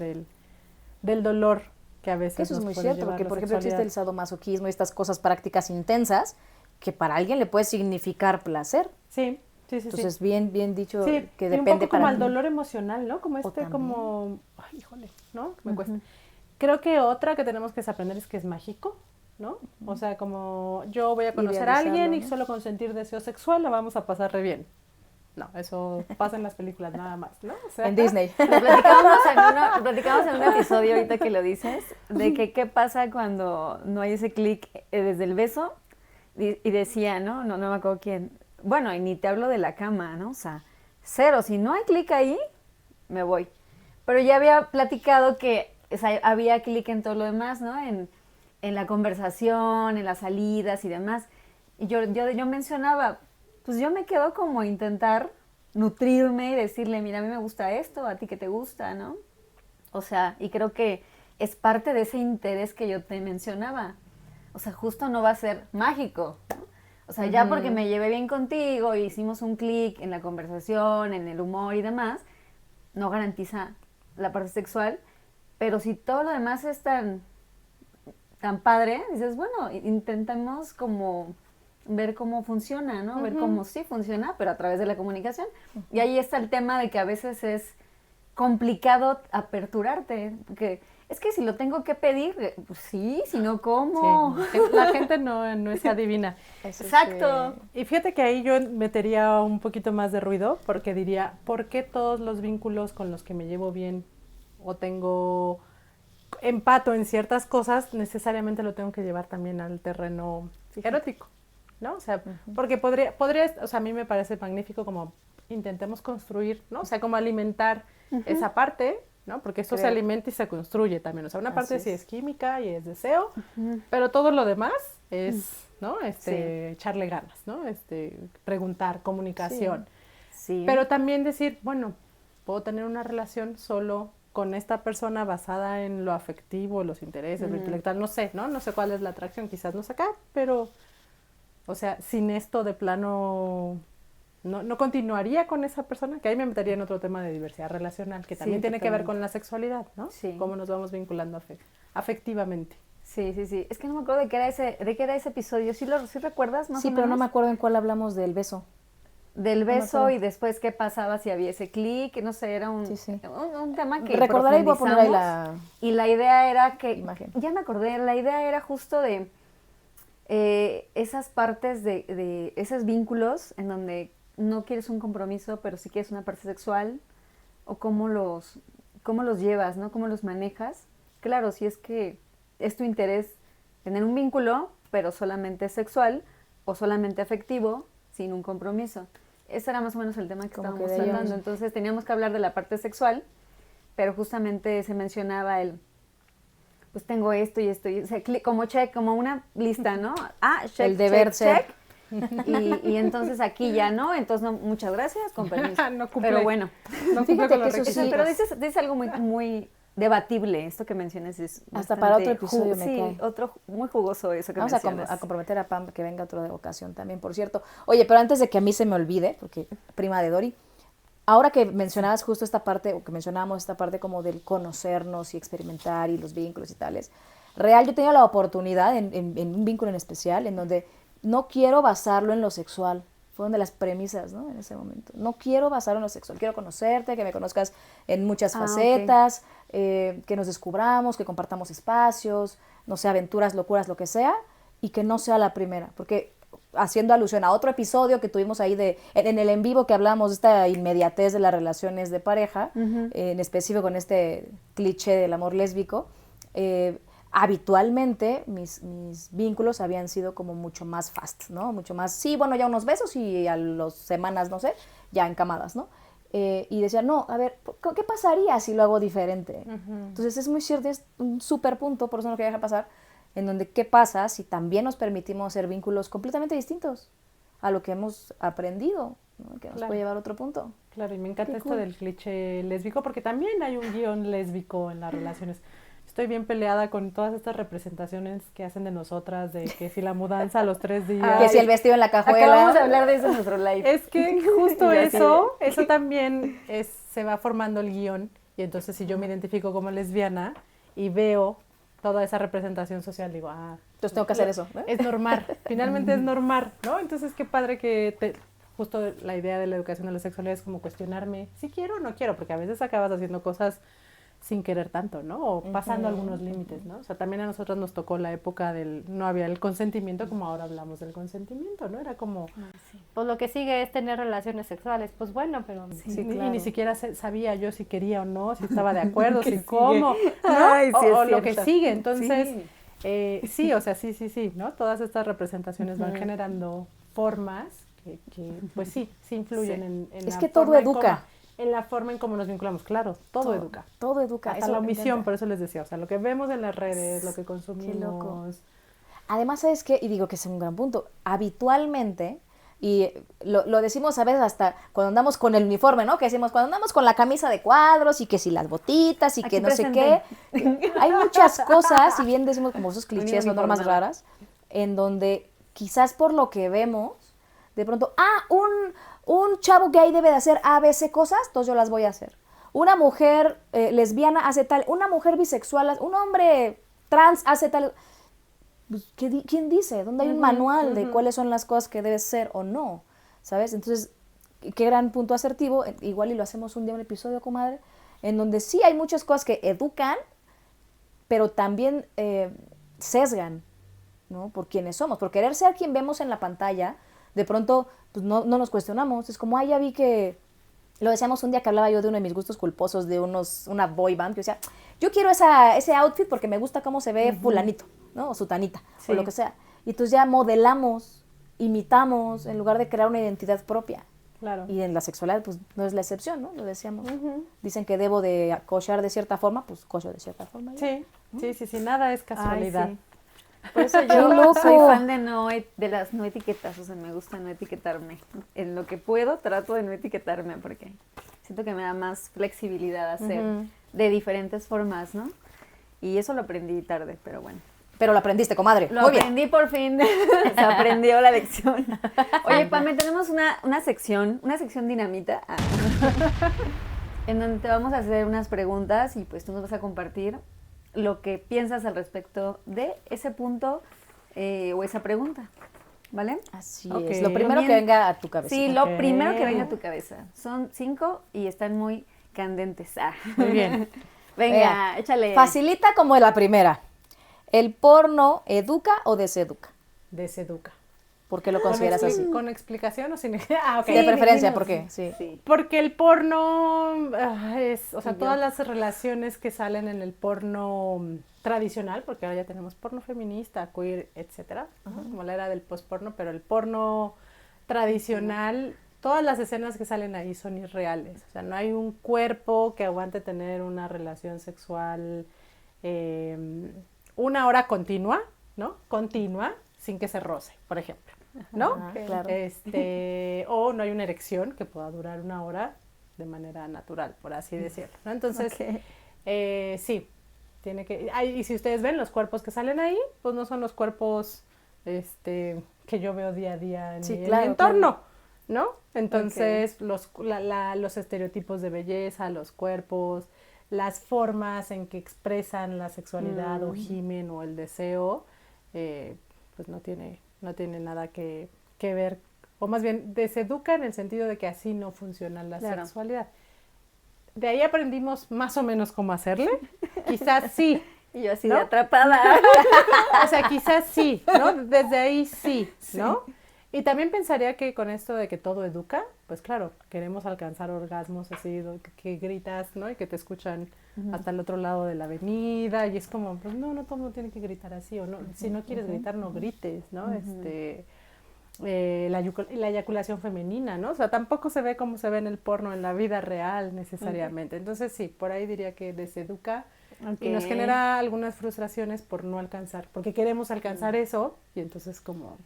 del dolor que a veces Que eso es nos muy puede cierto, llevar porque la por ejemplo existe sexualidad. el sadomasoquismo y estas cosas prácticas intensas que para alguien le puede significar placer. Sí, sí, sí. Entonces, bien dicho, sí, que y depende un poco como para al mí. dolor emocional, ¿no? Como también. como, ay, híjole, ¿no? Me cuesta. Creo que otra que tenemos que desaprender es que es mágico, ¿no? O sea, como yo voy a conocer a alguien Idealizarlo, y ¿no? solo con sentir deseo sexual la vamos a pasar re bien. No, eso pasa en las películas nada más, ¿no? O sea, En Disney. Lo platicamos en un episodio ahorita que lo dices, de que qué pasa cuando no hay ese clic desde el beso y decía, no me acuerdo quién, bueno, y ni te hablo de la cama, ¿no? O sea, cero, si no hay clic ahí, me voy. Pero ya había platicado que o sea, había clic en todo lo demás, ¿no? En la conversación, en las salidas y demás. Y yo mencionaba, pues yo me quedo como a intentar nutrirme y decirle, mira, a mí me gusta esto, a ti que te gusta, ¿no? O sea, y creo que es parte de ese interés que yo te mencionaba. O sea, justo no va a ser mágico, ¿no? O sea, ya porque me llevé bien contigo y hicimos un clic en la conversación, en el humor y demás, no garantiza la parte sexual, pero si todo lo demás es tan padre, dices, bueno, intentemos como ver cómo funciona, ¿no? Ver cómo sí funciona, pero a través de la comunicación. Y ahí está el tema de que a veces es complicado aperturarte, porque es que si lo tengo que pedir, pues sí, si no, ¿cómo? sí, la gente no es adivina. Exacto. Y fíjate que ahí yo metería un poquito más de ruido, porque diría, ¿por qué todos los vínculos con los que me llevo bien o tengo empato en ciertas cosas, necesariamente lo tengo que llevar también al terreno erótico, ¿no? O sea, porque podría, o sea, a mí me parece magnífico como intentemos construir, ¿no? O sea, como alimentar esa parte, ¿no? Porque esto se alimenta y se construye también. O sea, una parte sí es química y es deseo, pero todo lo demás es, ¿no? Echarle ganas, ¿no? Preguntar, comunicación. Sí. Pero también decir, bueno, puedo tener una relación solo con esta persona basada en lo afectivo, los intereses, lo intelectual, no sé, ¿no? No sé cuál es la atracción, quizás no sé acá, pero, o sea, sin esto de plano, no continuaría con esa persona, que ahí me metería en otro tema de diversidad relacional, que también tiene que ver con la sexualidad, ¿no? Sí. Cómo nos vamos vinculando afectivamente. Sí. Es que no me acuerdo de qué era ese episodio. ¿Sí recuerdas más o menos? pero no me acuerdo en cuál hablamos del beso. Del beso acuerdo. y después qué pasaba si había ese clic, no sé, era un tema que recordaré y voy a poner ahí profundizamos. Y la idea era que, imagen. ya me acordé, la idea era justo de esas partes de esos vínculos en donde no quieres un compromiso, pero sí quieres una parte sexual, o cómo los llevas, ¿no? Cómo los manejas. Claro, si es que es tu interés tener un vínculo, pero solamente sexual o solamente afectivo, sin un compromiso. Ese era más o menos el tema que Como estábamos que de ellos. tratando. Entonces teníamos que hablar de la parte sexual, pero justamente se mencionaba pues tengo esto y esto, o sea, como una lista, ¿no? Check, El deber check, ser. check. Y entonces aquí ya no, entonces no, muchas gracias, con permiso. No cumple. Pero bueno, No cumple Fíjate con los que eso sí. requisitos. pero dices algo muy debatible, esto que mencionas es Hasta bastante para otro episodio me sí, cae. otro muy jugoso eso que Vamos mencionas. a comprometer a Pam que venga otra ocasión también, por cierto. Oye, pero antes de que a mí se me olvide, porque prima de Dori, ahora que mencionabas justo esta parte, o que mencionábamos esta parte como del conocernos y experimentar y los vínculos y tales, real, yo he tenido la oportunidad en un vínculo en especial, en donde no quiero basarlo en lo sexual. Fueron de las premisas, ¿no? En ese momento. No quiero basarlo en lo sexual. Quiero conocerte, que me conozcas en muchas facetas, que nos descubramos, que compartamos espacios, no sé, aventuras, locuras, lo que sea, y que no sea la primera. Porque haciendo alusión a otro episodio que tuvimos ahí en el en vivo que hablamos de esta inmediatez de las relaciones de pareja, en específico con este cliché del amor lésbico, habitualmente mis vínculos habían sido como mucho más fast, ¿no? Mucho más, sí, bueno, ya unos besos y a las semanas, no sé, ya encamadas, ¿no? Y decía, no, a ver, ¿qué pasaría si lo hago diferente? Entonces es muy cierto, es un súper punto, por eso no lo quería dejar pasar, en donde qué pasa si también nos permitimos hacer vínculos completamente distintos a lo que hemos aprendido, ¿no? Que nos puede llevar a otro punto. Claro, y me encanta Qué esto cool. del cliché lésbico, porque también hay un guión lésbico en las relaciones. Estoy bien peleada con todas estas representaciones que hacen de nosotras, de que si la mudanza a los 3 días... Que si el vestido en la cajuela. Acabamos de hablar de eso en nuestro live. Es que justo Y así eso también se va formando el guión, y entonces si yo me identifico como lesbiana y veo toda esa representación social, digo, Entonces tengo que hacer eso, ¿no? es normal, finalmente es normal, ¿no? Entonces qué padre que justo la idea de la educación de la sexualidad es como cuestionarme si quiero o no quiero, porque a veces acabas haciendo cosas sin querer tanto, ¿no? O pasando algunos límites, ¿no? O sea, también a nosotros nos tocó la época no había el consentimiento como ahora hablamos del consentimiento, ¿no? Era como, Pues lo que sigue es tener relaciones sexuales. Pues bueno, pero y ni siquiera sabía yo si quería o no, si estaba de acuerdo, si cómo, ¿no? Ay, sí, es o lo que cierto. sigue. Entonces, sí, o sea, sí, ¿no? Todas estas representaciones van generando formas que pues sí influyen en Es la que todo forma en educa. en la forma en cómo nos vinculamos, claro, todo educa. Todo educa. Hasta eso la me omisión, encanta. por eso les decía, o sea, lo que vemos en las redes, lo que loco. consumimos. Además, ¿sabes qué? Y digo que es un gran punto. Habitualmente, y lo decimos a veces hasta cuando andamos con el uniforme, ¿no? Que decimos cuando andamos con la camisa de cuadros y que si las botitas y Aquí que no sé presente. qué. Hay muchas cosas, si bien decimos como esos clichés o normas uniformada. raras, en donde quizás por lo que vemos, de pronto, un chavo gay debe de hacer A, B, C cosas, entonces yo las voy a hacer. Una mujer lesbiana hace tal, una mujer bisexual, un hombre trans hace tal. Pues, ¿quién dice? ¿Dónde hay un manual de cuáles son las cosas que debes ser o no? ¿Sabes? Entonces, qué gran punto asertivo. Igual y lo hacemos un día en un episodio, comadre, en donde sí hay muchas cosas que educan, pero también sesgan, ¿no? Por quienes somos. Por querer ser quien vemos en la pantalla, de pronto pues no nos cuestionamos. Es como, ya vi que Lo decíamos un día que hablaba yo de uno de mis gustos culposos de una boy band, que decía, yo quiero ese outfit porque me gusta cómo se ve fulanito, ¿no? O sutanita, o lo que sea. Y entonces ya modelamos, imitamos, en lugar de crear una identidad propia. Claro. Y en la sexualidad, pues, no es la excepción, ¿no? Lo decíamos. Dicen que debo de cochear de cierta forma, pues, cocho de cierta forma. Sí, sí, nada es casualidad. Ay, sí. Por eso ¡Qué yo loco! soy fan de las no etiquetas, o sea, me gusta no etiquetarme. En lo que puedo trato de no etiquetarme porque siento que me da más flexibilidad hacer de diferentes formas, ¿no? Y eso lo aprendí tarde, pero bueno. Pero lo aprendiste, comadre. Lo Muy bien. aprendí por fin, se aprendió la lección. Oye, Pame, tenemos una sección dinamita, en donde te vamos a hacer unas preguntas y pues tú nos vas a compartir lo que piensas al respecto de ese punto o esa pregunta, ¿vale? Así Ok. es. Lo primero que venga a tu cabeza. Sí, Ok. lo primero que venga a tu cabeza. Son 5 y están muy candentes. Muy bien. Venga, Vea, échale. Facilita como la primera. ¿El porno educa o deseduca? Deseduca. ¿Por qué lo consideras así? ¿Con explicación o sin? Ah, ok. De preferencia, dinos. ¿por qué? Sí. Sí. Porque el porno es, o sea, Y yo. todas las relaciones que salen en el porno tradicional, porque ahora ya tenemos porno feminista, queer, etcétera, ¿no? Como la era del postporno, pero el porno tradicional, todas las escenas que salen ahí son irreales. O sea, no hay un cuerpo que aguante tener una relación sexual una hora continua, ¿no? Continua, sin que se roce, por ejemplo, ¿no? Ajá, claro. O no hay una erección que pueda durar una hora de manera natural, por así decirlo, ¿no? Entonces, sí, tiene que... y si ustedes ven los cuerpos que salen ahí, pues no son los cuerpos que yo veo día a día en, Sí, en claro, mi entorno, claro. ¿no? Entonces, los estereotipos de belleza, los cuerpos, las formas en que expresan la sexualidad o gimen o el deseo, pues no tiene nada que ver, o más bien deseduca en el sentido de que así no funciona la Claro. sexualidad. De ahí aprendimos más o menos cómo hacerle, quizás sí, Y yo así ¿no? de atrapada. o sea, quizás sí, ¿no? Desde ahí sí, ¿no? Y también pensaría que con esto de que todo educa, pues claro, queremos alcanzar orgasmos así, que gritas, ¿no? Y que te escuchan hasta el otro lado de la avenida, y es como, pues no todo el mundo tiene que gritar así, o no, si no quieres gritar, no grites, ¿no? La eyaculación femenina, ¿no? O sea, tampoco se ve como se ve en el porno en la vida real necesariamente. Entonces sí, por ahí diría que deseduca. Y nos genera algunas frustraciones por no alcanzar, porque queremos alcanzar eso, y entonces como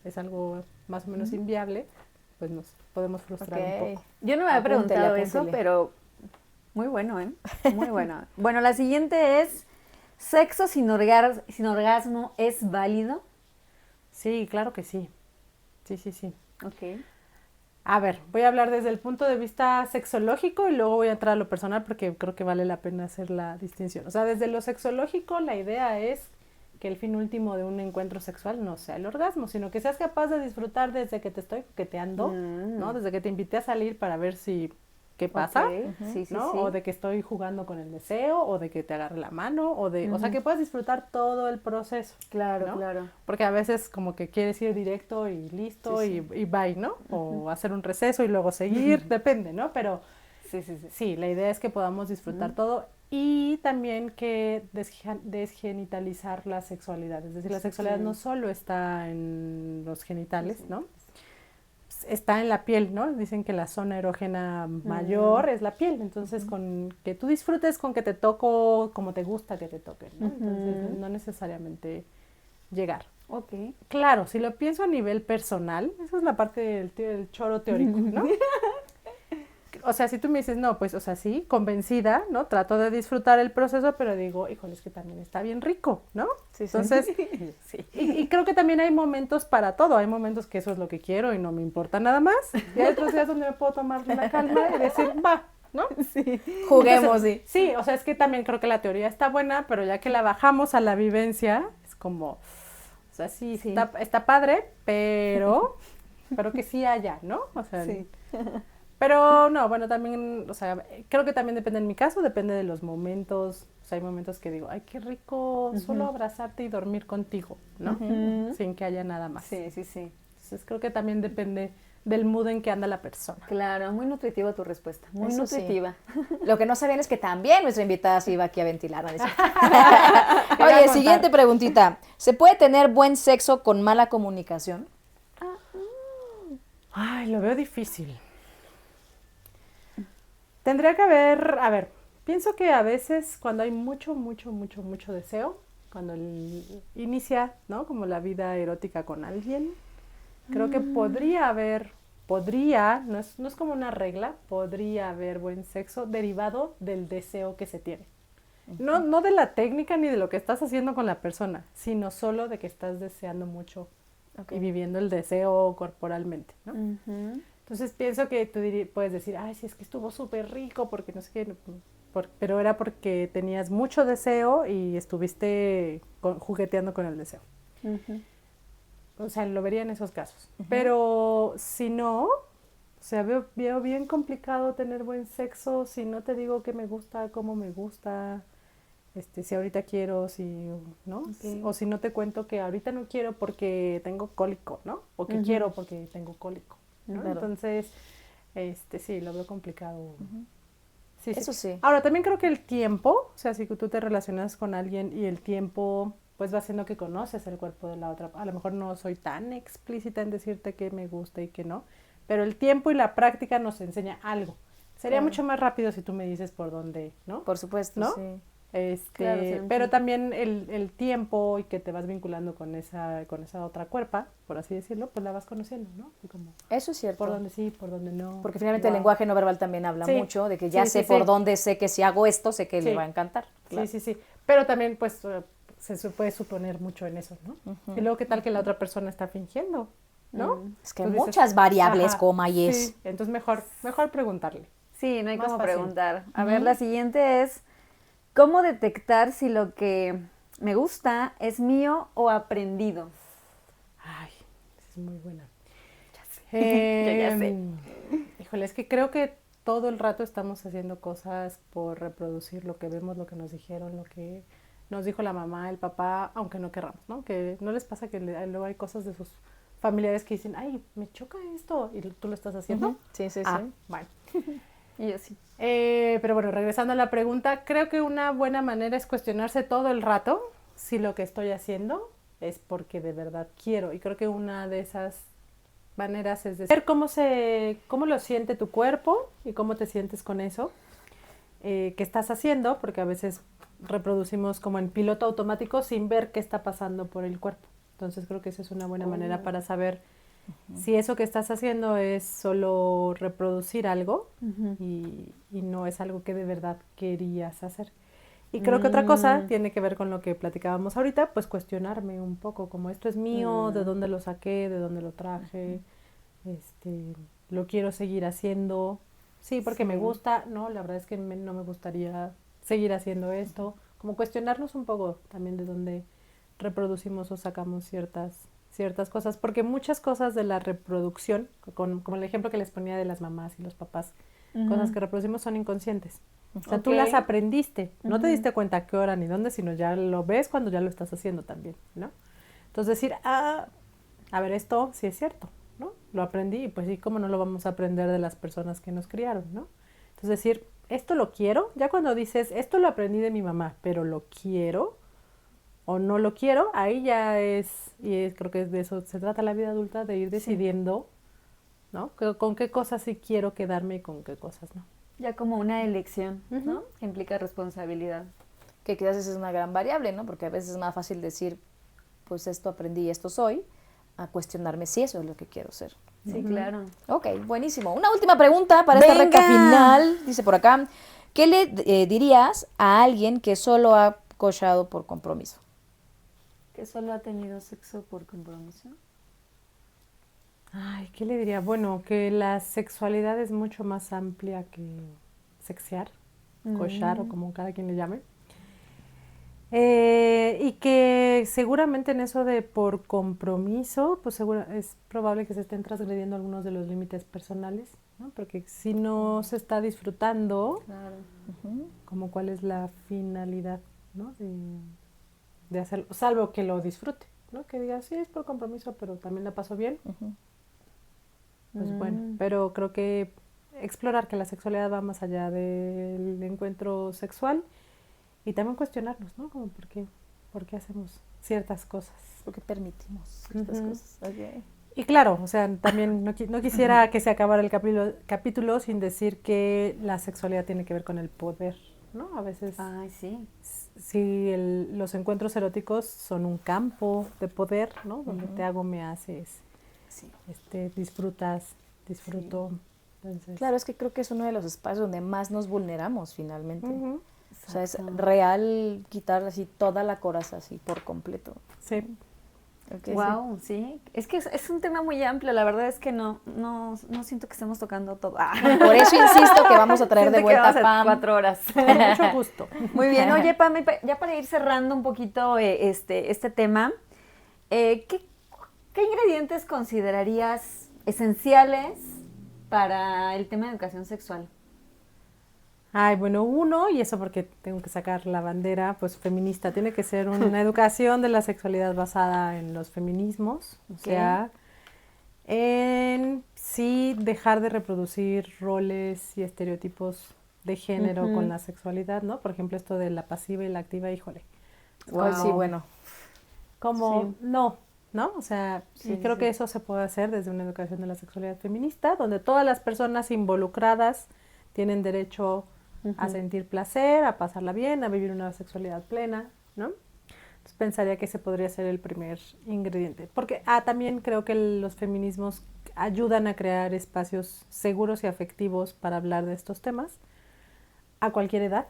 es algo más o menos inviable, pues nos podemos frustrar un poco. Yo no me había Apúntele, preguntado eso, apúntele. pero muy bueno, ¿eh? Muy bueno. Bueno, la siguiente es, ¿sexo sin orgasmo es válido? Sí, claro que sí. Sí. Ok. A ver, voy a hablar desde el punto de vista sexológico y luego voy a entrar a lo personal porque creo que vale la pena hacer la distinción. O sea, desde lo sexológico la idea es que el fin último de un encuentro sexual no sea el orgasmo, sino que seas capaz de disfrutar desde que te estoy coqueteando, ¿no? Desde que te invité a salir para ver qué pasa, Ok. Sí, sí, ¿no? sí. O de que estoy jugando con el deseo, o de que te agarre la mano, o sea, que puedas disfrutar todo el proceso. Claro, ¿no? claro. Porque a veces como que quieres ir directo y listo y bye, ¿no? O hacer un receso y luego seguir, depende, ¿no? Pero sí, la idea es que podamos disfrutar todo y también que desgenitalizar la sexualidad. Es decir, la sexualidad no solo está en los genitales, ¿no? Está en la piel, ¿no? Dicen que la zona erógena mayor es la piel, entonces con que tú disfrutes con que te toco como te gusta que te toquen, ¿no? Entonces no necesariamente llegar. Ok. Claro, si lo pienso a nivel personal, esa es la parte del choro teórico, ¿no? O sea, si tú me dices, no, pues, o sea, sí, convencida, ¿no? Trato de disfrutar el proceso, pero digo, híjole, es que también está bien rico, ¿no? Sí. Entonces, y creo que también hay momentos para todo. Hay momentos que eso es lo que quiero y no me importa nada más. Y hay otros días donde me puedo tomar la calma y decir, va, ¿no? Juguemos, Entonces, sí, o sea, es que también creo que la teoría está buena, pero ya que la bajamos a la vivencia, es como, o sea, sí. Está padre, pero que sí haya, ¿no? O sea, pero no, bueno, también, o sea, creo que también depende en mi caso, depende de los momentos. O sea, hay momentos que digo, ay, qué rico solo abrazarte y dormir contigo, ¿no? Sin que haya nada más. Sí. Entonces creo que también depende del mood en que anda la persona. Claro, muy nutritiva tu respuesta, muy Eso sí. nutritiva. Lo que no sabían es que también nuestra invitada se iba aquí a ventilar. ¿No? Iba a Oye, contar. siguiente preguntita. ¿Se puede tener buen sexo con mala comunicación? Ay, lo veo difícil. Tendría que haber, a ver, pienso que a veces cuando hay mucho deseo, cuando inicia, ¿no? Como la vida erótica con alguien, creo que no es como una regla, podría haber buen sexo derivado del deseo que se tiene. No de la técnica ni de lo que estás haciendo con la persona, sino solo de que estás deseando mucho y viviendo el deseo corporalmente, ¿no? Entonces pienso que tú puedes decir, ay, sí, es que estuvo súper rico porque no sé qué, pero era porque tenías mucho deseo y estuviste jugueteando con el deseo. O sea, lo vería en esos casos. Pero si no, o sea, veo bien complicado tener buen sexo si no te digo qué me gusta, cómo me gusta, si ahorita quiero, ¿no? Okay. O si no te cuento que ahorita no quiero porque tengo cólico, ¿no? O que quiero porque tengo cólico, ¿no? Claro. Entonces, sí, lo veo complicado. Sí, Eso sí. Ahora, también creo que el tiempo, o sea, si tú te relacionas con alguien y el tiempo, pues va haciendo que conoces el cuerpo de la otra. A lo mejor no soy tan explícita en decirte que me gusta y que no, pero el tiempo y la práctica nos enseña algo. Sería mucho más rápido si tú me dices por dónde, ¿no? Por supuesto, ¿No? sí. Claro, siempre. Pero también el tiempo y que te vas vinculando con esa otra cuerpa, por así decirlo, pues la vas conociendo, ¿no? Y como Eso es cierto. por dónde sí, por dónde no. Porque finalmente el Wow. lenguaje no verbal también habla Sí. mucho de que ya Sí, sé sí, por sí. dónde, sé que si hago esto, sé que Sí. le va a encantar. Claro. Sí. Pero también, pues, se puede suponer mucho en eso, ¿no? Y luego, ¿qué tal que la otra persona está fingiendo? ¿no? Es que hay Tú dices, muchas variables, ajá, coma y es. Sí, entonces mejor preguntarle. Sí, no hay Más como fácil. preguntar. A ver, la siguiente es, ¿cómo detectar si lo que me gusta es mío o aprendido? Ay, esa es muy buena. Yo ya sé. Híjole, es que creo que todo el rato estamos haciendo cosas por reproducir lo que vemos, lo que nos dijeron, lo que nos dijo la mamá, el papá, aunque no querramos, ¿no? Que no les pasa que luego hay cosas de sus familiares que dicen, ay, me choca esto, y tú lo estás haciendo. Ujú. Sí, sí, Ah, sí. bueno. Y yo sí. Pero bueno, regresando a la pregunta, creo que una buena manera es cuestionarse todo el rato si lo que estoy haciendo es porque de verdad quiero. Y creo que una de esas maneras es ver cómo lo siente tu cuerpo y cómo te sientes con eso que estás haciendo, porque a veces reproducimos como en piloto automático sin ver qué está pasando por el cuerpo. Entonces creo que esa es una buena manera para saber si eso que estás haciendo es solo reproducir algo y no es algo que de verdad querías hacer. Y creo que otra cosa tiene que ver con lo que platicábamos ahorita, pues cuestionarme un poco, como esto es mío, de dónde lo saqué, de dónde lo traje, lo quiero seguir haciendo, sí, porque me gusta, no, la verdad es que no me gustaría seguir haciendo esto, como cuestionarnos un poco también de dónde reproducimos o sacamos ciertas cosas, porque muchas cosas de la reproducción, como el ejemplo que les ponía de las mamás y los papás, cosas que reproducimos son inconscientes. O sea, tú las aprendiste, no te diste cuenta a qué hora ni dónde, sino ya lo ves cuando ya lo estás haciendo también, ¿no? Entonces decir, a ver, esto sí es cierto, ¿no? Lo aprendí y pues sí, ¿cómo no lo vamos a aprender de las personas que nos criaron, ¿no? Entonces decir, esto lo quiero, ya cuando dices, esto lo aprendí de mi mamá, pero lo quiero o no lo quiero, ahí ya creo que de eso se trata la vida adulta, de ir decidiendo, ¿no? Con qué cosas sí quiero quedarme y con qué cosas no. Ya como una elección, ¿no? Que implica responsabilidad. Que quizás esa es una gran variable, ¿no? Porque a veces es más fácil decir, pues esto aprendí y esto soy, a cuestionarme si eso es lo que quiero ser. Sí, claro. Ok, buenísimo. Una última pregunta para esta recta final. Dice por acá, ¿qué le dirías a alguien que solo ha cochado por compromiso? ¿Que solo ha tenido sexo por compromiso? Ay, ¿qué le diría? Bueno, que la sexualidad es mucho más amplia que sexear, cochar o como cada quien le llame. Y que seguramente en eso de por compromiso, pues es probable que se estén transgrediendo algunos de los límites personales, ¿no? Porque si no se está disfrutando, Claro. como cuál es la finalidad, ¿no? De hacerlo, salvo que lo disfrute, ¿no? Que diga, sí, es por compromiso, pero también la paso bien. pues bueno, pero creo que explorar que la sexualidad va más allá del encuentro sexual y también cuestionarnos, ¿no? Como por qué hacemos ciertas cosas. Porque permitimos estas cosas. Okay. Y claro, o sea, también no quisiera que se acabara el capítulo sin decir que la sexualidad tiene que ver con el poder, ¿no? A veces Ay, sí. si los encuentros eróticos son un campo de poder, ¿no? Donde te hago, me haces, Sí. disfrutas, disfruto. Entonces, Claro, es que creo que es uno de los espacios donde más nos vulneramos finalmente. ujú, O sea, es real quitar así toda la coraza así por completo. sí. Okay. Wow, sí. Es que es un tema muy amplio. La verdad es que no siento que estemos tocando todo. Por eso insisto que vamos a traer Siento de que vuelta vamos a Pam. 4 horas. Con mucho gusto. Muy bien. Oye, Pam, ya para ir cerrando un poquito este tema, ¿qué ingredientes considerarías esenciales para el tema de educación sexual? Ay, bueno, uno, y eso porque tengo que sacar la bandera, pues feminista, tiene que ser una educación de la sexualidad basada en los feminismos, o sea, en sí dejar de reproducir roles y estereotipos de género con la sexualidad, ¿no? Por ejemplo, esto de la pasiva y la activa, híjole. Wow. Sí, bueno. Como, no, ¿no? O sea, y creo que eso se puede hacer desde una educación de la sexualidad feminista, donde todas las personas involucradas tienen derecho a sentir placer, a pasarla bien, a vivir una sexualidad plena, ¿no? Entonces pensaría que ese podría ser el primer ingrediente. Porque también creo que los feminismos ayudan a crear espacios seguros y afectivos para hablar de estos temas a cualquier edad,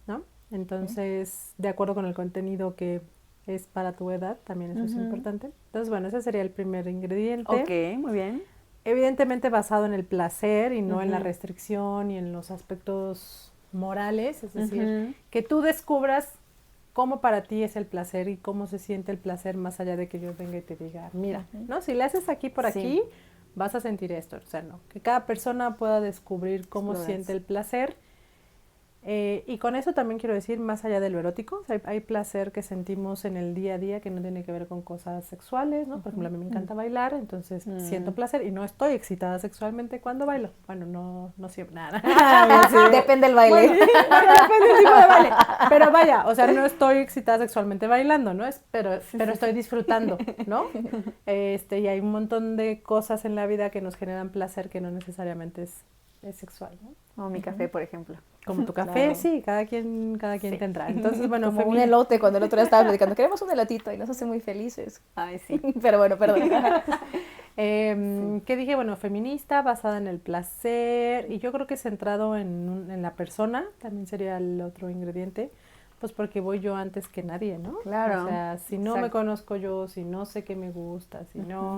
¿no? Entonces, de acuerdo con el contenido que es para tu edad, también eso es importante. Entonces, bueno, ese sería el primer ingrediente. Ok, muy bien. Evidentemente basado en el placer y no en la restricción y en los aspectos morales, es decir, que tú descubras cómo para ti es el placer y cómo se siente el placer más allá de que yo venga y te diga, mira, ¿no? Si le haces aquí por aquí, vas a sentir esto, o sea, no, que cada persona pueda descubrir cómo siente el placer. Y con eso también quiero decir, más allá de lo erótico, o sea, hay placer que sentimos en el día a día que no tiene que ver con cosas sexuales, ¿no? Por ejemplo, a mí me encanta bailar, entonces siento placer y no estoy excitada sexualmente cuando bailo. Bueno, no siempre, nada. Depende del baile. Bueno, depende del tipo de baile. Pero vaya, o sea, no estoy excitada sexualmente bailando, ¿no? Pero estoy disfrutando, ¿no? Y hay un montón de cosas en la vida que nos generan placer que no necesariamente es sexual, ¿no? Como mi café, por ejemplo. Como tu café, Claro. sí, cada quien tendrá. Entonces, bueno, Como un elote, cuando el otro día estaba platicando, queremos un elotito y nos hace muy felices. Ay, sí. Pero bueno, perdón. ¿Qué dije? Bueno, feminista, basada en el placer, y yo creo que centrado en la persona, también sería el otro ingrediente, pues porque voy yo antes que nadie, ¿no? Claro. O sea, si no me conozco yo, si no sé qué me gusta, si no,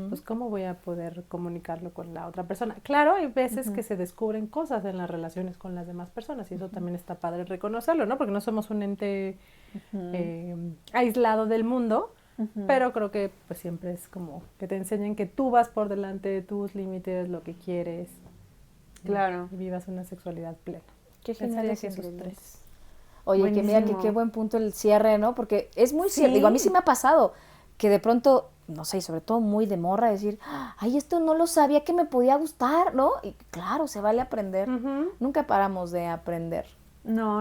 pues cómo voy a poder comunicarlo con la otra persona. Claro, hay veces que se descubren cosas en las relaciones con las demás personas y eso también está padre reconocerlo, ¿no? Porque no somos un ente aislado del mundo, pero creo que pues siempre es como que te enseñen que tú vas por delante de tus límites, lo que quieres. Claro. Y vivas una sexualidad plena. Qué Pensaría geniales que esos esos tres. Oye, que mira, Buenísimo. qué buen punto el cierre, ¿no? Porque es muy cierto. Digo, a mí sí me ha pasado que de pronto, no sé, y sobre todo muy de morra, decir, ay, esto no lo sabía que me podía gustar, ¿no? Y claro, se vale aprender. Nunca paramos de aprender. No.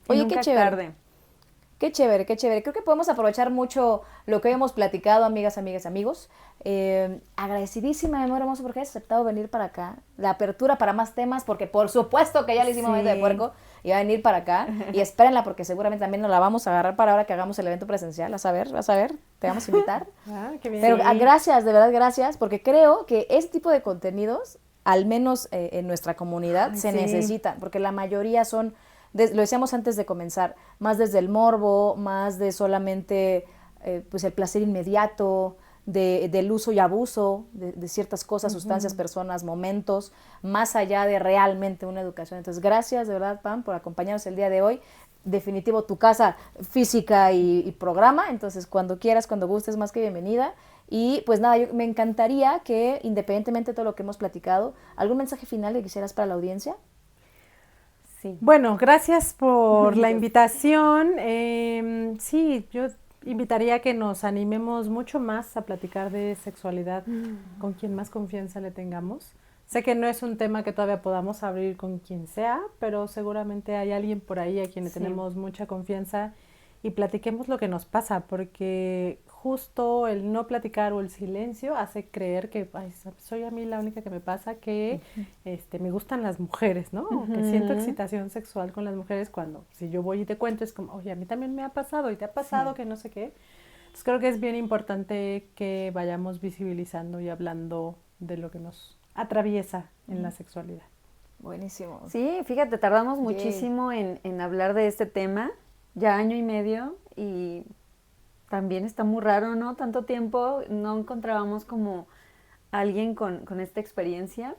Oye, Nunca qué es chévere. tarde. Qué chévere, qué chévere. Creo que podemos aprovechar mucho lo que hemos platicado, amigas, amigos. Agradecidísima, amor hermoso, porque has aceptado venir para acá. La apertura para más temas, porque por supuesto que ya le hicimos momento de puerco y va a venir para acá. Y espérenla, porque seguramente también nos la vamos a agarrar para ahora que hagamos el evento presencial. Vas a ver, te vamos a invitar. Qué bien. Pero gracias, de verdad, gracias, porque creo que este tipo de contenidos, al menos en nuestra comunidad, se necesitan, porque la mayoría son, lo decíamos antes de comenzar, más desde el morbo, más de solamente pues el placer inmediato, del uso y abuso de ciertas cosas, sustancias, personas, momentos, más allá de realmente una educación. Entonces, gracias de verdad, Pam, por acompañarnos el día de hoy. Definitivo, tu casa física y programa, entonces cuando quieras, cuando gustes, más que bienvenida. Y pues nada, me encantaría que, independientemente de todo lo que hemos platicado, ¿algún mensaje final que quisieras para la audiencia? Sí. Bueno, gracias por la invitación. Sí, yo invitaría a que nos animemos mucho más a platicar de sexualidad con quien más confianza le tengamos. Sé que no es un tema que todavía podamos abrir con quien sea, pero seguramente hay alguien por ahí a quien le tenemos mucha confianza y platiquemos lo que nos pasa, porque justo el no platicar o el silencio hace creer que soy a mí la única que me pasa, que me gustan las mujeres, ¿no? O que siento excitación sexual con las mujeres, cuando si yo voy y te cuento es como, oye, a mí también me ha pasado y te ha pasado que no sé qué. Entonces creo que es bien importante que vayamos visibilizando y hablando de lo que nos atraviesa en la sexualidad. Buenísimo. Sí, fíjate, tardamos muchísimo en hablar de este tema, ya 1.5 años, y también está muy raro, ¿no? Tanto tiempo no encontrábamos como alguien con esta experiencia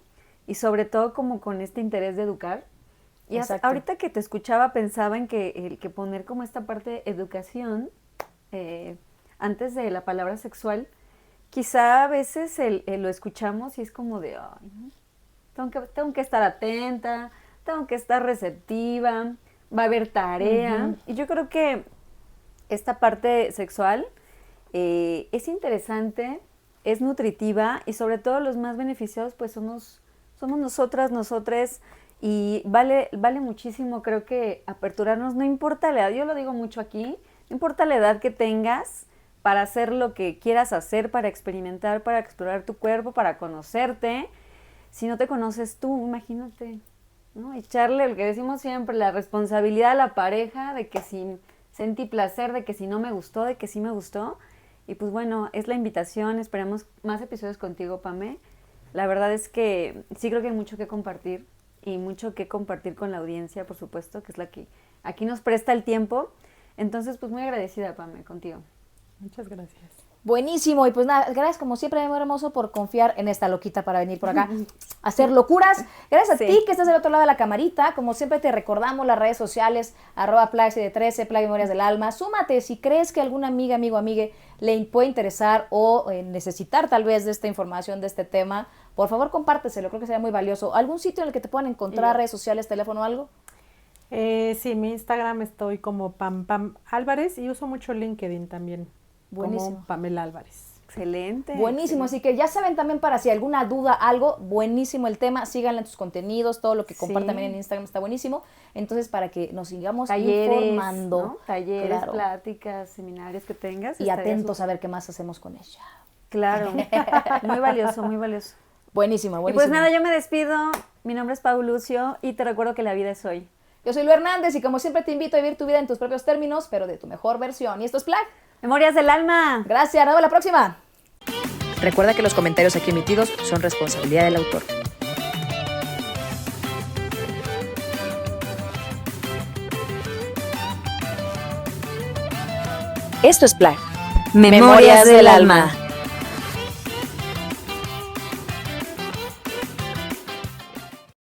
y sobre todo como con este interés de educar. Y ahorita que te escuchaba pensaba en que el que poner como esta parte de educación antes de la palabra sexual, quizá a veces lo escuchamos y es como de, ay, ¿no? Tengo que estar atenta, tengo que estar receptiva, va a haber tarea. Y yo creo que esta parte sexual es interesante, es nutritiva y sobre todo los más beneficiados pues somos nosotras, nosotres, y vale muchísimo, creo que aperturarnos, no importa la edad, yo lo digo mucho aquí, no importa la edad que tengas, para hacer lo que quieras hacer, para experimentar, para explorar tu cuerpo, para conocerte. Si no te conoces tú, imagínate, ¿no? Echarle lo que decimos siempre, la responsabilidad a la pareja de que si sentí placer, de que si no me gustó, de que sí me gustó. Y pues bueno, es la invitación, esperamos más episodios contigo, Pame. La verdad es que sí creo que hay mucho que compartir y mucho que compartir con la audiencia, por supuesto, que es la que aquí nos presta el tiempo. Entonces, pues muy agradecida, Pame, contigo. Muchas gracias. Buenísimo, y pues nada, gracias como siempre, muy hermoso, por confiar en esta loquita para venir por acá a hacer locuras. Gracias a ti que estás del otro lado de la camarita. Como siempre te recordamos las redes sociales, @Plaxi13, Plag Memorias del Alma. Súmate si crees que alguna amiga, amigo, amigue le puede interesar o necesitar tal vez de esta información, de este tema. Por favor, compárteselo, creo que sería muy valioso. ¿Algún sitio en el que te puedan encontrar, redes sociales, teléfono o algo? Sí, mi Instagram estoy como Pam Álvarez y uso mucho LinkedIn también. Buenísimo. Como Pamela Álvarez. Excelente. Buenísimo, así que ya saben también, para si alguna duda, algo, buenísimo el tema, síganla en sus contenidos, todo lo que compartan también en Instagram está buenísimo. Entonces, para que nos sigamos informando. ¿no? Talleres, claro, pláticas, seminarios que tengas. y atentos a ver qué más hacemos con ella. Claro, muy valioso, muy valioso. Buenísimo, buenísimo. Y pues nada, yo me despido. Mi nombre es Pau Lucio y te recuerdo que la vida es hoy. Yo soy Lu Hernández y como siempre te invito a vivir tu vida en tus propios términos, pero de tu mejor versión. Y esto es Plag. Memorias del Alma. Gracias, nos vemos la próxima. Recuerda que los comentarios aquí emitidos son responsabilidad del autor. Esto es Plag. Memorias del Alma.